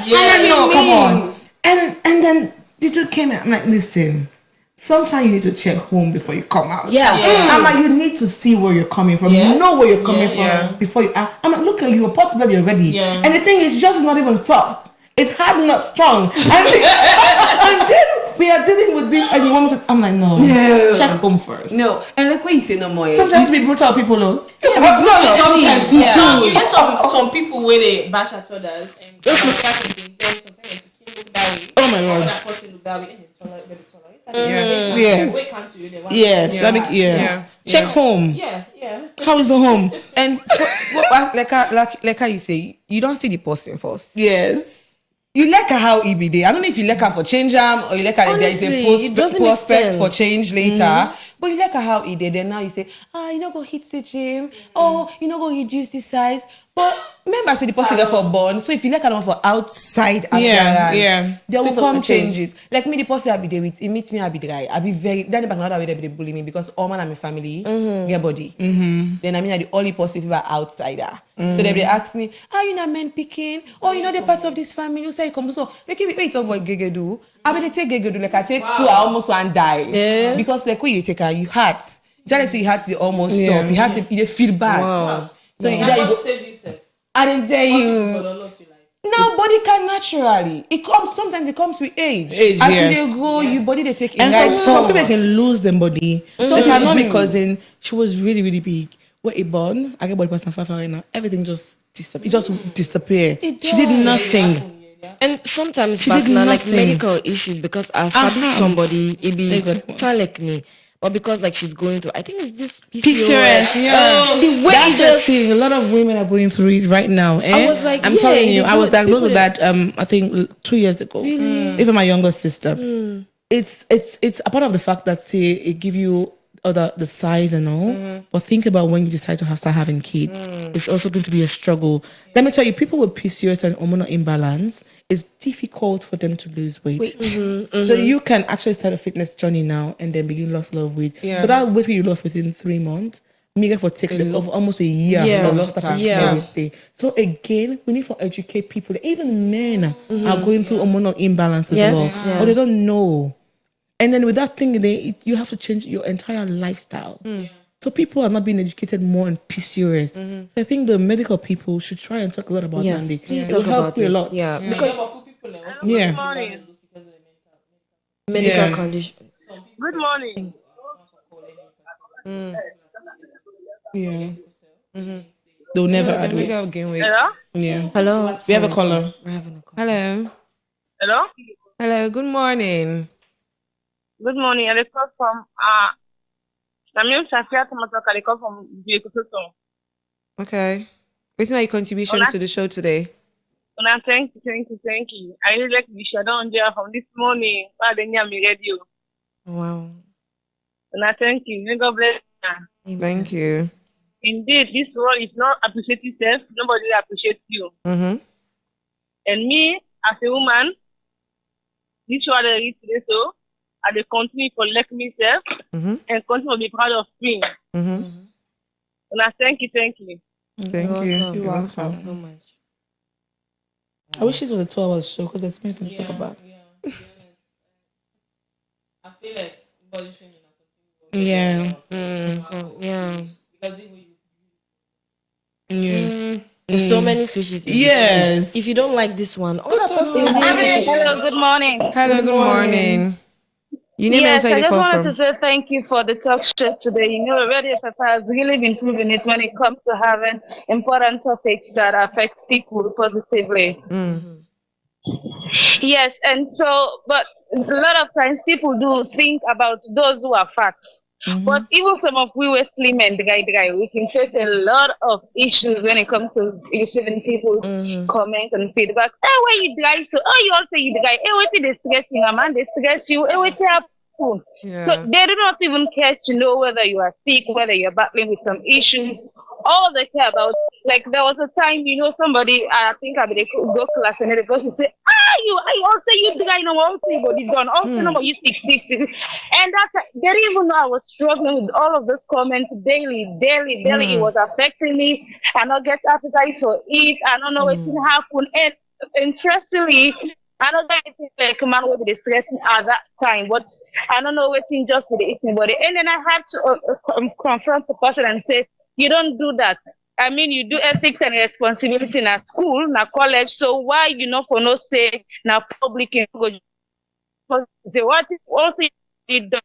And then, no, come on. And then the dude came in. I'm like, listen, sometimes you need to check home before you come out. I'm like, you need to see where you're coming from. Yes. You know where you're coming from before you act. I'm like, look at you, your pot's belly already. And the thing is, just not even soft. It's hard, not strong. And then we are dealing with this, and you want to. I'm like, no. Check home first. No, and like when you say no more, sometimes be brutal people, though. Sometimes you get some people where they bash at others and sometimes you look that way. Oh my God. That person look that way and Yes. Check home. Yeah. How is the home? And like how you say, you don't see the person first. Yes. You like how he be there. I don't know if you like her for change or you like her there is a prospect for change later. But you like how he did. Then now you say, you not go hit the gym. Oh, you not go reduce the size. But remember, I said the person get for born. So if you like her for outside appearance, there will come changes. Like me, the person I be there with, he meets me, I be there. I be very. Then back another way they be bully me because all man and my family get body. Then I mean, I the only person people are outsider. So they be ask me, are you not men picking? Oh, you know the part of this family. You say come so. Like if wait, what Gege do? I be they take Gege do like I take 2 I almost one die because like when you take her, you had. Just like you had to almost stop. You had to. You feel bad. Wow. So you go save yourself. I didn't tell you. No, body can naturally. It comes sometimes. It comes with age. As you grow, your body they take. And some people can lose their body. Like I know my cousin. She was really really big. When it born, I get body person 5 right now. Everything just disappeared. It just disappeared. She did nothing. And sometimes back now, like medical issues because I sabi somebody it be like me. Or because like she's going through, I think it's this PCOS. The way that's the thing. A lot of women are going through it right now. I was like, I'm telling you, I was diagnosed with that. I think 2 years ago. Really? Even my younger sister. It's a part of the fact that say it give you the size and all, but think about when you decide to start having kids. It's also going to be a struggle. Let me tell you, people with PCOS and hormonal imbalance, it's difficult for them to lose weight. So you can actually start a fitness journey now and then begin lost a lot of weight. So that weight you lost within 3 months, me for taking of almost a year Yeah. of just everything. So again, we need to educate people. Even men are going through hormonal imbalance as well, or they don't know. And then with that thing, you have to change your entire lifestyle. So people are not being educated more on PCOS. So I think the medical people should try and talk a lot about that. And Please it will talk help about you a it. lot. Yeah, because Yeah. medical condition. Good morning. Yeah. They'll never add weight. Gain weight. Hello? Yeah. Hello. We have a caller. Please. We're having a call. Hello. Hello? Hello. Good morning. Good morning. I call from my name is Safia Tomataka. I call from Jekutoto. Okay. What's your contribution to the show today? Thank you. I really like the shadow on there from this morning. Radio. Wow. Thank you. May God bless you. Thank you. Indeed, this world is not appreciating itself. Nobody appreciates you. And me, as a woman, this world I read today, so I will continue to like myself and continue to be proud of me. And I thank you. Thank you. You're welcome. So much. I wish this was a 2-hour show because there's many things to talk about. I feel like body shaming or something. Yeah. Yeah. Because Yeah. There's so many fishes. In Yes. the sea. If you don't like this one, other person. Hello, good morning. Hello. Good morning. You name Yes, and I the just call wanted from. to say thank you for the talk show today. You know, Radio Papa has really been proving it when it comes to having important topics that affect people positively. Yes, and so, but a lot of times people do think about those who are fat. But even some of we were slim and dry, we can face a lot of issues when it comes to receiving people's comments and feedback. Hey, why you dry? So, oh, you also you dry. Hey, what they stress you, man? They stress you. Hey, what happen? So they do not even care to know whether you are sick, whether you're battling with some issues. All they care about, like there was a time, you know, somebody, I think I would go class and the person say, I also you dry no also you body done, also no more you sick. And that's they didn't even know I was struggling with all of those comments daily. It was affecting me. I not get appetite to eat. I don't know what can happen. And interestingly, I don't get anything like man will be stressing at that time, but I don't know what thing just with the eating body. And then I had to confront the person and say, you don't do that. I mean, you do ethics and responsibility in a school, in a college. So why you not for no say na public and go say what is also you done?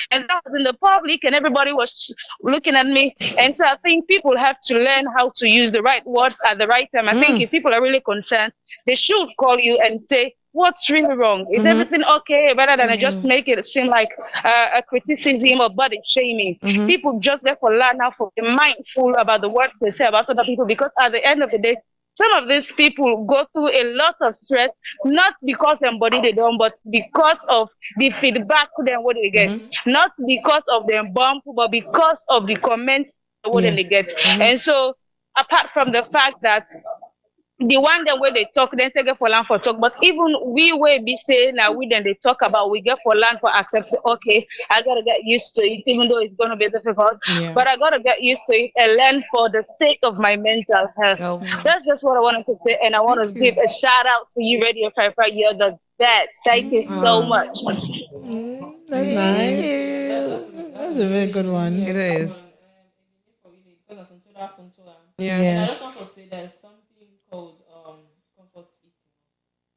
And that was in the public, and everybody was looking at me. And so I think people have to learn how to use the right words at the right time. I think if people are really concerned, they should call you and say, what's really wrong? Is everything okay? Rather than just make it seem like a criticism or body shaming. People just therefore learn now to be mindful about the words they say about other people, because at the end of the day, some of these people go through a lot of stress, not because their body they don't, but because of the feedback then what they get. Not because of their bump, but because of the comments what they get. And so apart from the fact that the one that where they talk, then say get for land for talk. But even we will be saying now we then they talk about we get for land for accept. Okay, I gotta get used to it, even though it's gonna be difficult. But I gotta get used to it and learn for the sake of my mental health. That's just what I wanted to say, and I want to give a shout out to you, Radio 55. You're the best. Thank you so much. That's nice. That's a very good one. It is. And I just want to say there's something called comfort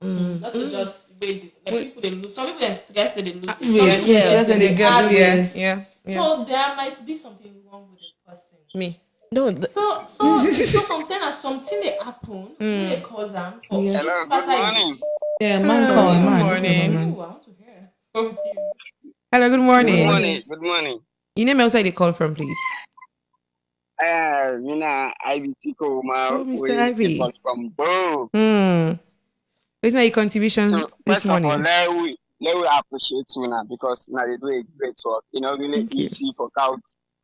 eating. Not to just wait, like people they lose. Some people are stressed that they lose. Some people stressed and they add weight. So there might be something wrong with the person. Me. No. So something they happen, they cause them. Hello, good morning. Yeah, man, call man. Good morning. I want to hear from you. Hello, good morning. Good morning. You name outside the call from, please. Mina Ivy Tico, Mr. Ivy. From Bo. What's your contribution So this first of morning? all, let me appreciate you now because now they do a great work. You know, really easy for out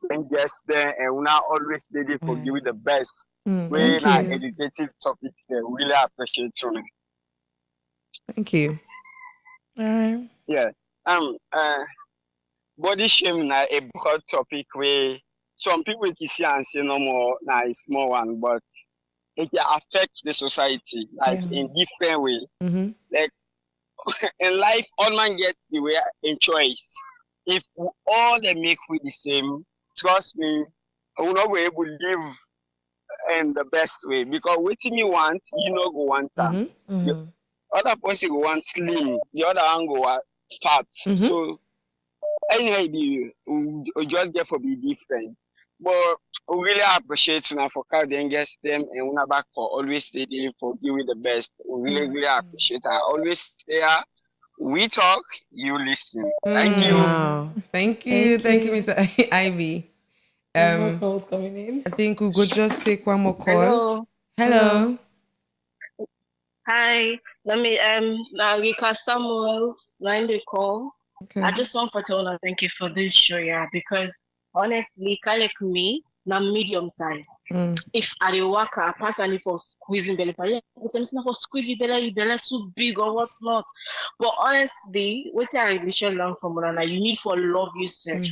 and guests there, and we now always ready for you the best. We now educative topics there. Really appreciate you. Thank you. All right. Yeah. Body shame na a broad topic where some people can see and say no more na a small one, but it can affect the society like in different way. Like in life, all man gets the way in choice. If we all they make we the same, trust me, I will not be able to live in the best way because waiting you want, you know go want time. The other person go want slim, the other one go want fat. So anyhow, we just get for be different. But we really appreciate you now for carrying guests them and we back for always staying for giving the best. We really appreciate it. Always there. We talk, you listen. Thank you. Wow. Thank you, Mr. Ivy. More calls coming in. I think we could just take one more call. Hello. Hello. Hi. Let me Rika Samuels line the call. Okay. I just want to tell you thank you for this show, yeah, because honestly, kind of me, now medium size. If I dey work, I pass any for squeezing belly, but yeah, it's not for squeezing belly too big or what's not. But honestly, what I really learn from Mulana, you need for love yourself.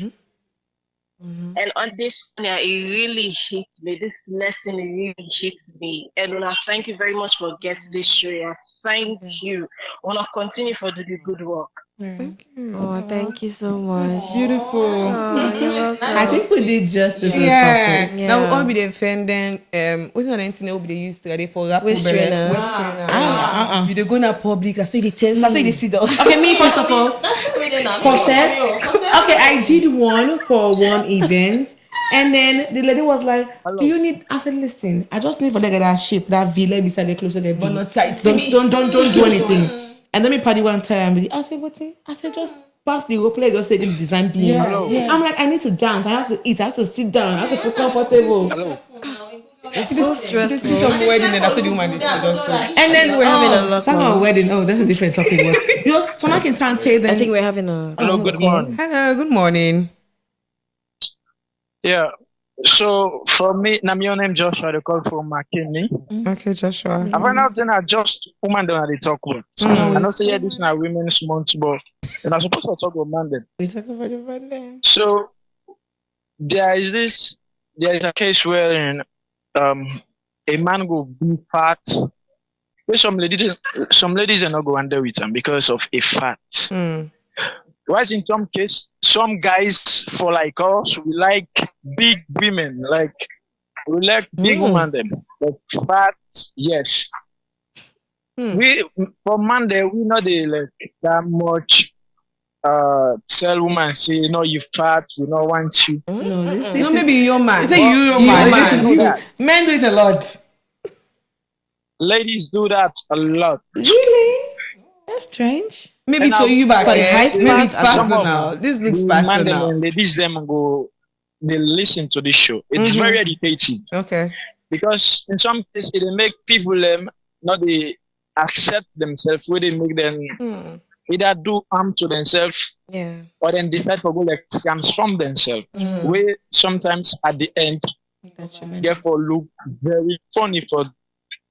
And on this one, yeah, it really hits me. This lesson really hits me. And when I thank you very much for getting this show. Yeah. Thank you. I want to continue for the good work. Thank you. Oh, thank you so much. Beautiful. Oh, you're welcome. I think we did justice to the Yeah. topic. Now we all be the offending. What's the internet will be the used to for rap Waist trainer. You dey go na public. I say they tell me. I say they see those. Okay, me first of all. Okay, I did one for one event. And then the lady was like, do you need? I said, listen, I just need for like that shape, that V, let me say get closer to the V. But not tight. Don't do anything. And then me party one time. I said, what? I said, just pass the rope, just say the design be. Yeah. I'm like, I need to dance, I have to eat, I have to sit down, I have to feel comfortable. It's so stressful. Some wedding and that's what the woman did. And then we're having a lot. Someone wedding. Oh, that's a different topic. But, someone can try and tell them. I think we're having a. Hello, good morning. Hello, good morning. Yeah. So for me, now my name Joshua. They call from McKinney. Okay, Joshua. I find out that just woman don't they talk about. I know say this now women's month, but and I'm supposed to talk about man then. We talk about the man. So there is a case where a man go be fat. Where some ladies are not go under with him because of a fat. Whereas in some case, some guys for like us, we like big women, like we like big women them. But fat, yes. We for Monday we not they like that much tell woman say you fat, we don't want you. No, maybe your man. Say your man. This is you. Men do it a lot. Ladies do that a lot. Really? That's strange. Maybe to you back maybe it's personal. This looks personal. And ladies them go they listen to this show. It's very educative. Okay. Because in some cases it make people not they accept themselves where they make them either do harm to themselves or then decide to go like transform themselves. Where sometimes at the end therefore look very funny for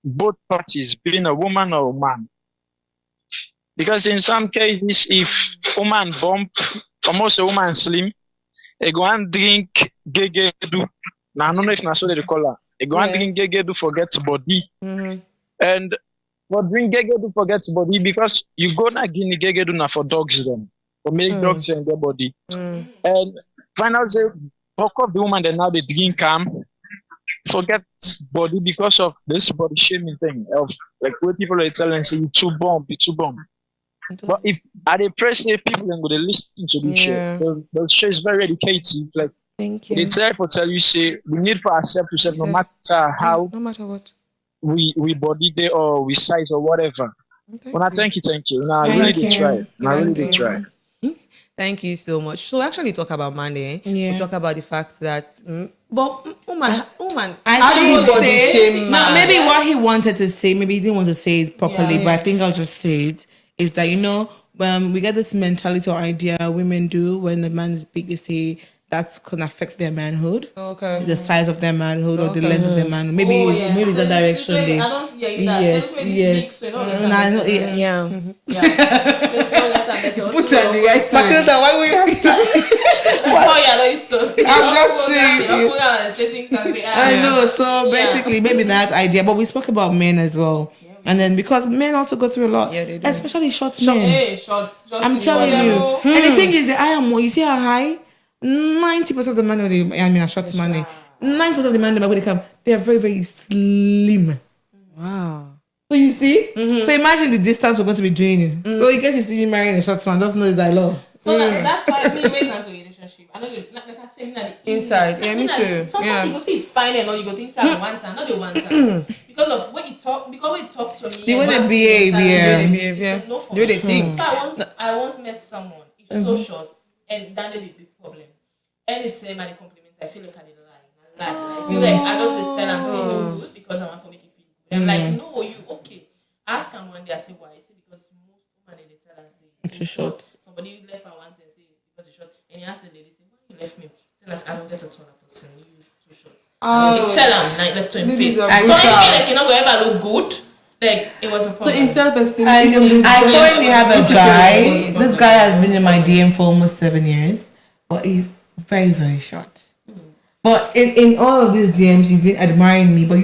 both parties, being a woman or a man. Because in some cases, if woman bump, almost a woman slim, they go and drink gegedu. Now I don't know if that's what they call her. They go and drink gegedu, forget body. And for drink gegedu, forget body because you go na guinea gegedu na for dogs them, for make dogs and their body. And find out say, fuck off the woman that now they drink forget body because of this body shaming thing of like where people are telling say you too bomb. But if at a press people and go they listen to this show, the show is very educative. Like thank you. They try to tell you say we need to accept yourself no matter how no matter what we body day or we size or whatever. Thank you. Now I really did try. Thank you so much. So we actually talk about Monday. We talk about the fact that but woman I think say maybe what he wanted to say, maybe he didn't want to say it properly, but I think I'll just say it, is that we get this mentality or idea women do when the man is big. They say that's gonna affect their manhood. Okay. The size of their manhood or the Okay. length of their manhood. Maybe maybe So the direction. I they, don't see that. yes, So look at yeah. this big, so you don't get Nah, I know, better. yeah. Yeah. So it's not get better. Put it on the right side. Matilda, why would you have to? Sorry, I know it's so. I'm just saying. I know. So basically, maybe that idea. But we spoke about men as well. And then because men also go through a lot, Yeah, they do. especially short men. Hey, short. I'm telling you. And the thing is, I am. You see how high? 90% of the men, are short money. 90% of the men when they come, they are very, very slim. Wow. So you see? So imagine the distance we're going to be doing. So in case you see me marrying a short man, just know it's I love. So that's why me wait until relationship. I know like I say, the Inside. Yeah, me too. Sometimes you go see it fine and all you go think say one time, not the one time. Because of when you talk to me. The way they behave, yeah. The way they think. So I once met someone, he's so short, and that is a big problem. Anytime I compliment, I feel like I did lie. I feel like I just tell and say no good because I want to make you feel good. I'm like, no, you okay. Ask him one day, I say why? I say because most women they tell and say too short. Somebody left at one and say because you're short. And he asked the lady, say, why you left me? Tell us I don't get a taller person, you too short. You tell him like to him face. So I feel like you're not gonna ever look good. Like it was a problem. So in self-esteem, I currently have a guy. This guy has been in my DM for almost 7 years, but he's very, very short. But in all of these DMs, he's been admiring me. But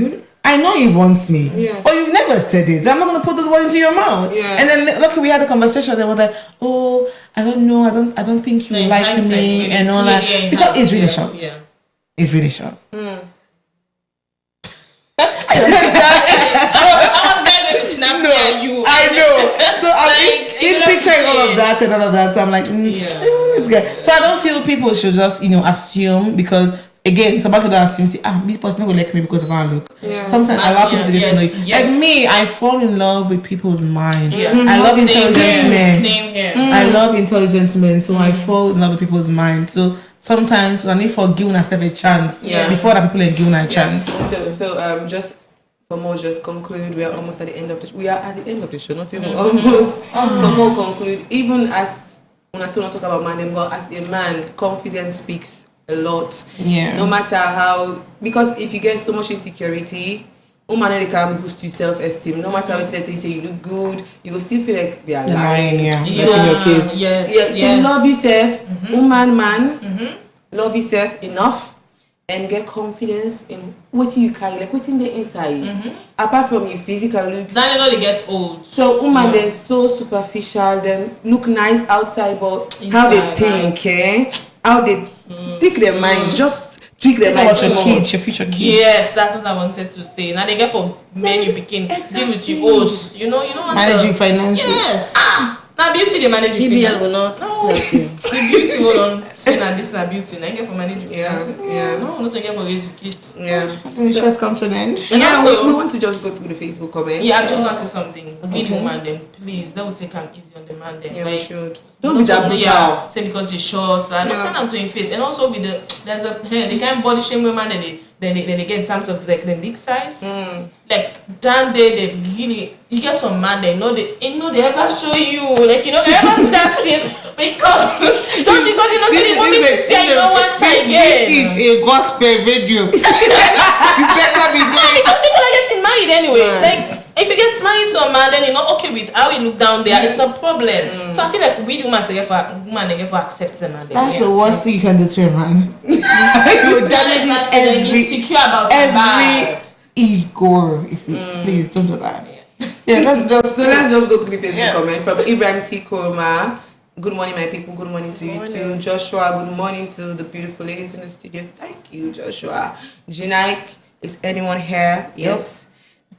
I know he wants me. Yeah. But you've never said it. I'm not gonna put those words into your mouth. Yeah. And then look, we had a conversation. And I was like, oh, I don't know. I don't think you like me and all that because it's really short. Yeah. It's really short. I know. So I'm in picturing all of that and all of that. So I'm like, it's good. So I don't feel people should just assume because again, somebody could assume, this person will like me because of how I look. Yeah. Sometimes I allow people to get to know you. Yes. Like me, I fall in love with people's mind. Yeah. I love intelligent men. Same here. I love intelligent men, so I fall in love with people's mind. So sometimes I need for giving myself a chance before that people are given a chance. So just for more, just conclude. We are almost at the end of the. We are at the end of the show. Not even almost. For more, conclude. Even as when I still not talk about man, but as a man, confidence speaks a lot. Yeah. No matter how, because if you get so much insecurity, woman can boost your self-esteem. No matter what they say, you look good, you will still feel like they are lying. Yeah. So, in your case. Yes. So love yourself, woman, man. Love yourself enough and get confidence in what you carry, like what's in the inside. Apart from your physical looks. Then you know they get old. So woman, they're so superficial, then look nice outside, but inside, how they think, how they think their mind, just tweak their mind. Your future kids. Yes, that's what I wanted to say. Now they get for men you begin deal with your hosts. You know what managing finances. Yes. Now beauty they manage your finance. Will not help you. The beauty hold on saying that this na beauty. Now get for managing finances. No, not to get for raise your kids. The show's come to an end. And also, we want to just go through the Facebook comments. Yeah, I just want to say something. Be the woman then, please. That will take them easy on the man then. Yeah, like, we should. Don't be that brutal. Yeah, say because he's short, but not turn them to his face. And also with the kind of body shame women that they get in terms of like the big size. Like down there they really you get some man they ever show you like ever start it because just because they want me to say one time again. This is a gospel video. You better be doing because people are getting married anyways. Like if you get married to a man then you're not okay with how you look down there, it's a problem. So I feel like we women for accept them. That's the worst thing you can do to a man. You're damaging insecure about every ego. Please don't do that. Yeah, let's just go through the Facebook comment from Ibrahim T. Korma. Good morning, my people. Good morning to you too. Joshua, good morning to the beautiful ladies in the studio. Thank you, Joshua. Janaik, is anyone here? Yes.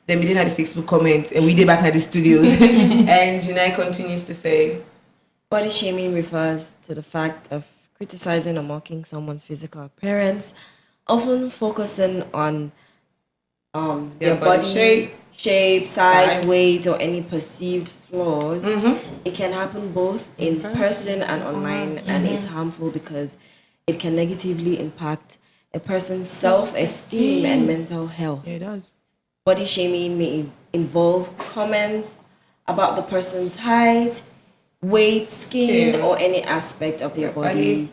Then we didn't have the Facebook comment and we did back at the studios. And Janaik continues to say, body shaming refers to the fact of criticizing or mocking someone's physical appearance, often focusing on their body shape, size, weight, or any perceived flaws. It can happen both in person and online, and it's harmful because it can negatively impact a person's self-esteem and mental health. Yeah, it does. Body shaming may involve comments about the person's height, weight, skin, Skin. or any aspect of their body,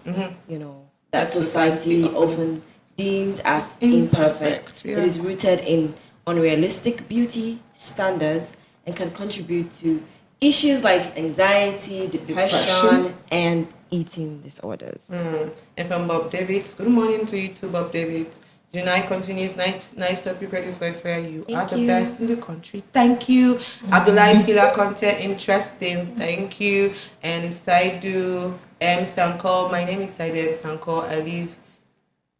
you know, that society often deems as imperfect. Yeah. It is rooted in unrealistic beauty standards and can contribute to issues like anxiety, depression, and eating disorders. And from Bob Davids, good morning to you too, Bob Davids. Junai continues, nice topic, ready for a fair. You are the best in the country. Thank you. Abdullah Fila, content interesting. Thank you. And Saidu M. Sanko. My name is Saidu M. Sanko. I live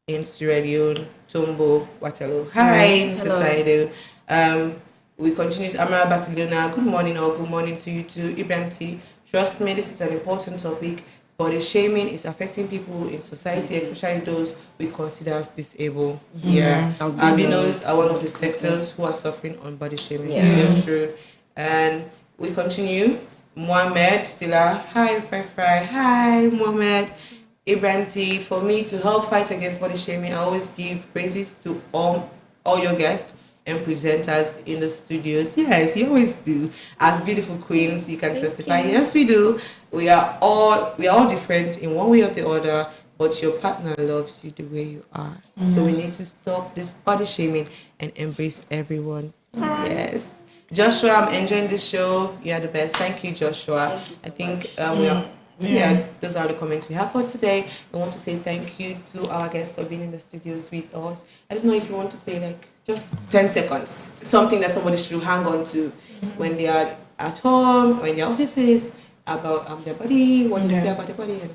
in Sierra Leone, Tombo, Waterloo. Hi, Mr. Saidu. We continue. Amara Barcelona. Good morning, or good morning to you too. Ibrahim T. Trust me, this is an important topic. Body shaming is affecting people in society, especially those we consider as disabled. Yeah. Albinos are one of the sectors who are suffering on body shaming. Yeah, true. And we continue. Mohammed Silla. Hi, Fry. Hi, Mohammed. Ibrahim T. For me to help fight against body shaming, I always give praises to all your guests and presenters in the studios. Yes, you always do. As beautiful queens, you can testify. Yes, we do. We are all different in one way or the other, but your partner loves you the way you are. So we need to stop this body shaming and embrace everyone. Yes. Joshua, I'm enjoying this show. You are the best. Thank you, Joshua. Thank you so much. Those are the comments we have for today. I want to say thank you to our guests for being in the studios with us. I don't know if you want to say like just 10 seconds, something that somebody should hang on to when they are at home or in their offices about their body, what they say about their body and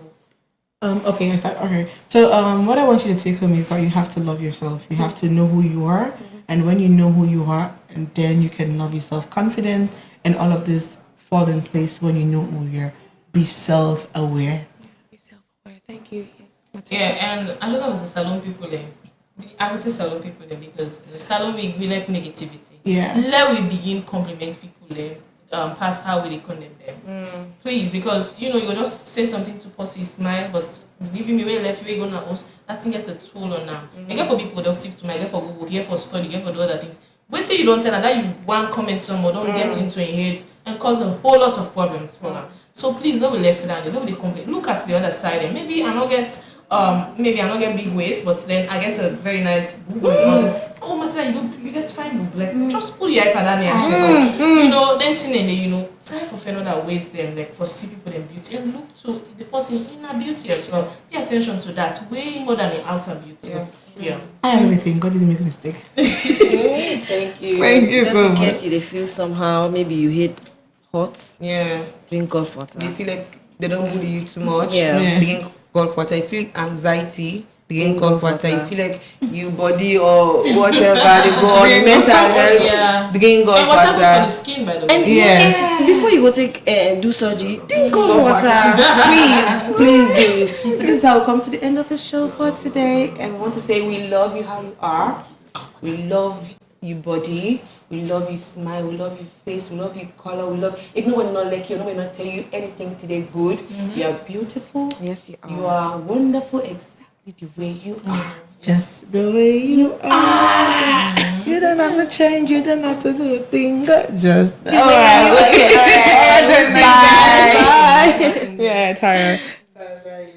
all. Okay, I start. Okay. So what I want you to take home is that you have to love yourself. You have to know who you are. And when you know who you are, and then you can love yourself, confident, and all of this fall in place when you know who you are. Be self-aware. Be self-aware. Thank you. Yes. Matilda. Yeah, and I just want to say salon people then. I would say salon people then because the salon we like negativity. Yeah. Let we begin compliment people then. Past how we condemn them. Please, because you will just say something to pussy smile, but leaving me where left you gonna host that thing gets a toll on them. I get for be productive to my get for go work, get for study, get for do other things. Wait till you don't tell her that you want comment someone, don't get into a head and cause a whole lot of problems for them. So please don't be left down, don't be complain. Look at the other side and maybe I don't get big waist, but then I get a very nice boob and all that. Oh Matilda, you get fine boob. Like just pull your iPad down and then thing try for another ways them like for see people in beauty and look to the person inner beauty as well. Pay attention to that way more than the outer beauty. Yeah. I have everything. God didn't make a mistake. Thank you. Thank you just so in much. case you feel somehow, maybe you hate hot. Yeah. Drink Gulf water. You feel like they don't bully you too much. Yeah. Drink Gulf water. You feel anxiety. Drink Gulf water. You feel like you body or whatever they go on mental health. Yeah. Drink Gulf and water. whatever for the skin by the way. And before you go take do surgery, drink Gulf water. Please do. So this is how we come to the end of the show for today, and we want to say we love you how you are. We love your body. We love your smile. We love your face. We love your color. We love. If no one not like you, no one not tell you anything today good. You are beautiful. Yes, you are. You are wonderful. Exactly the way you are. Just the way you are. You don't have to change. You don't have to do a thing. Just All right. Bye. Yeah, tired. That was very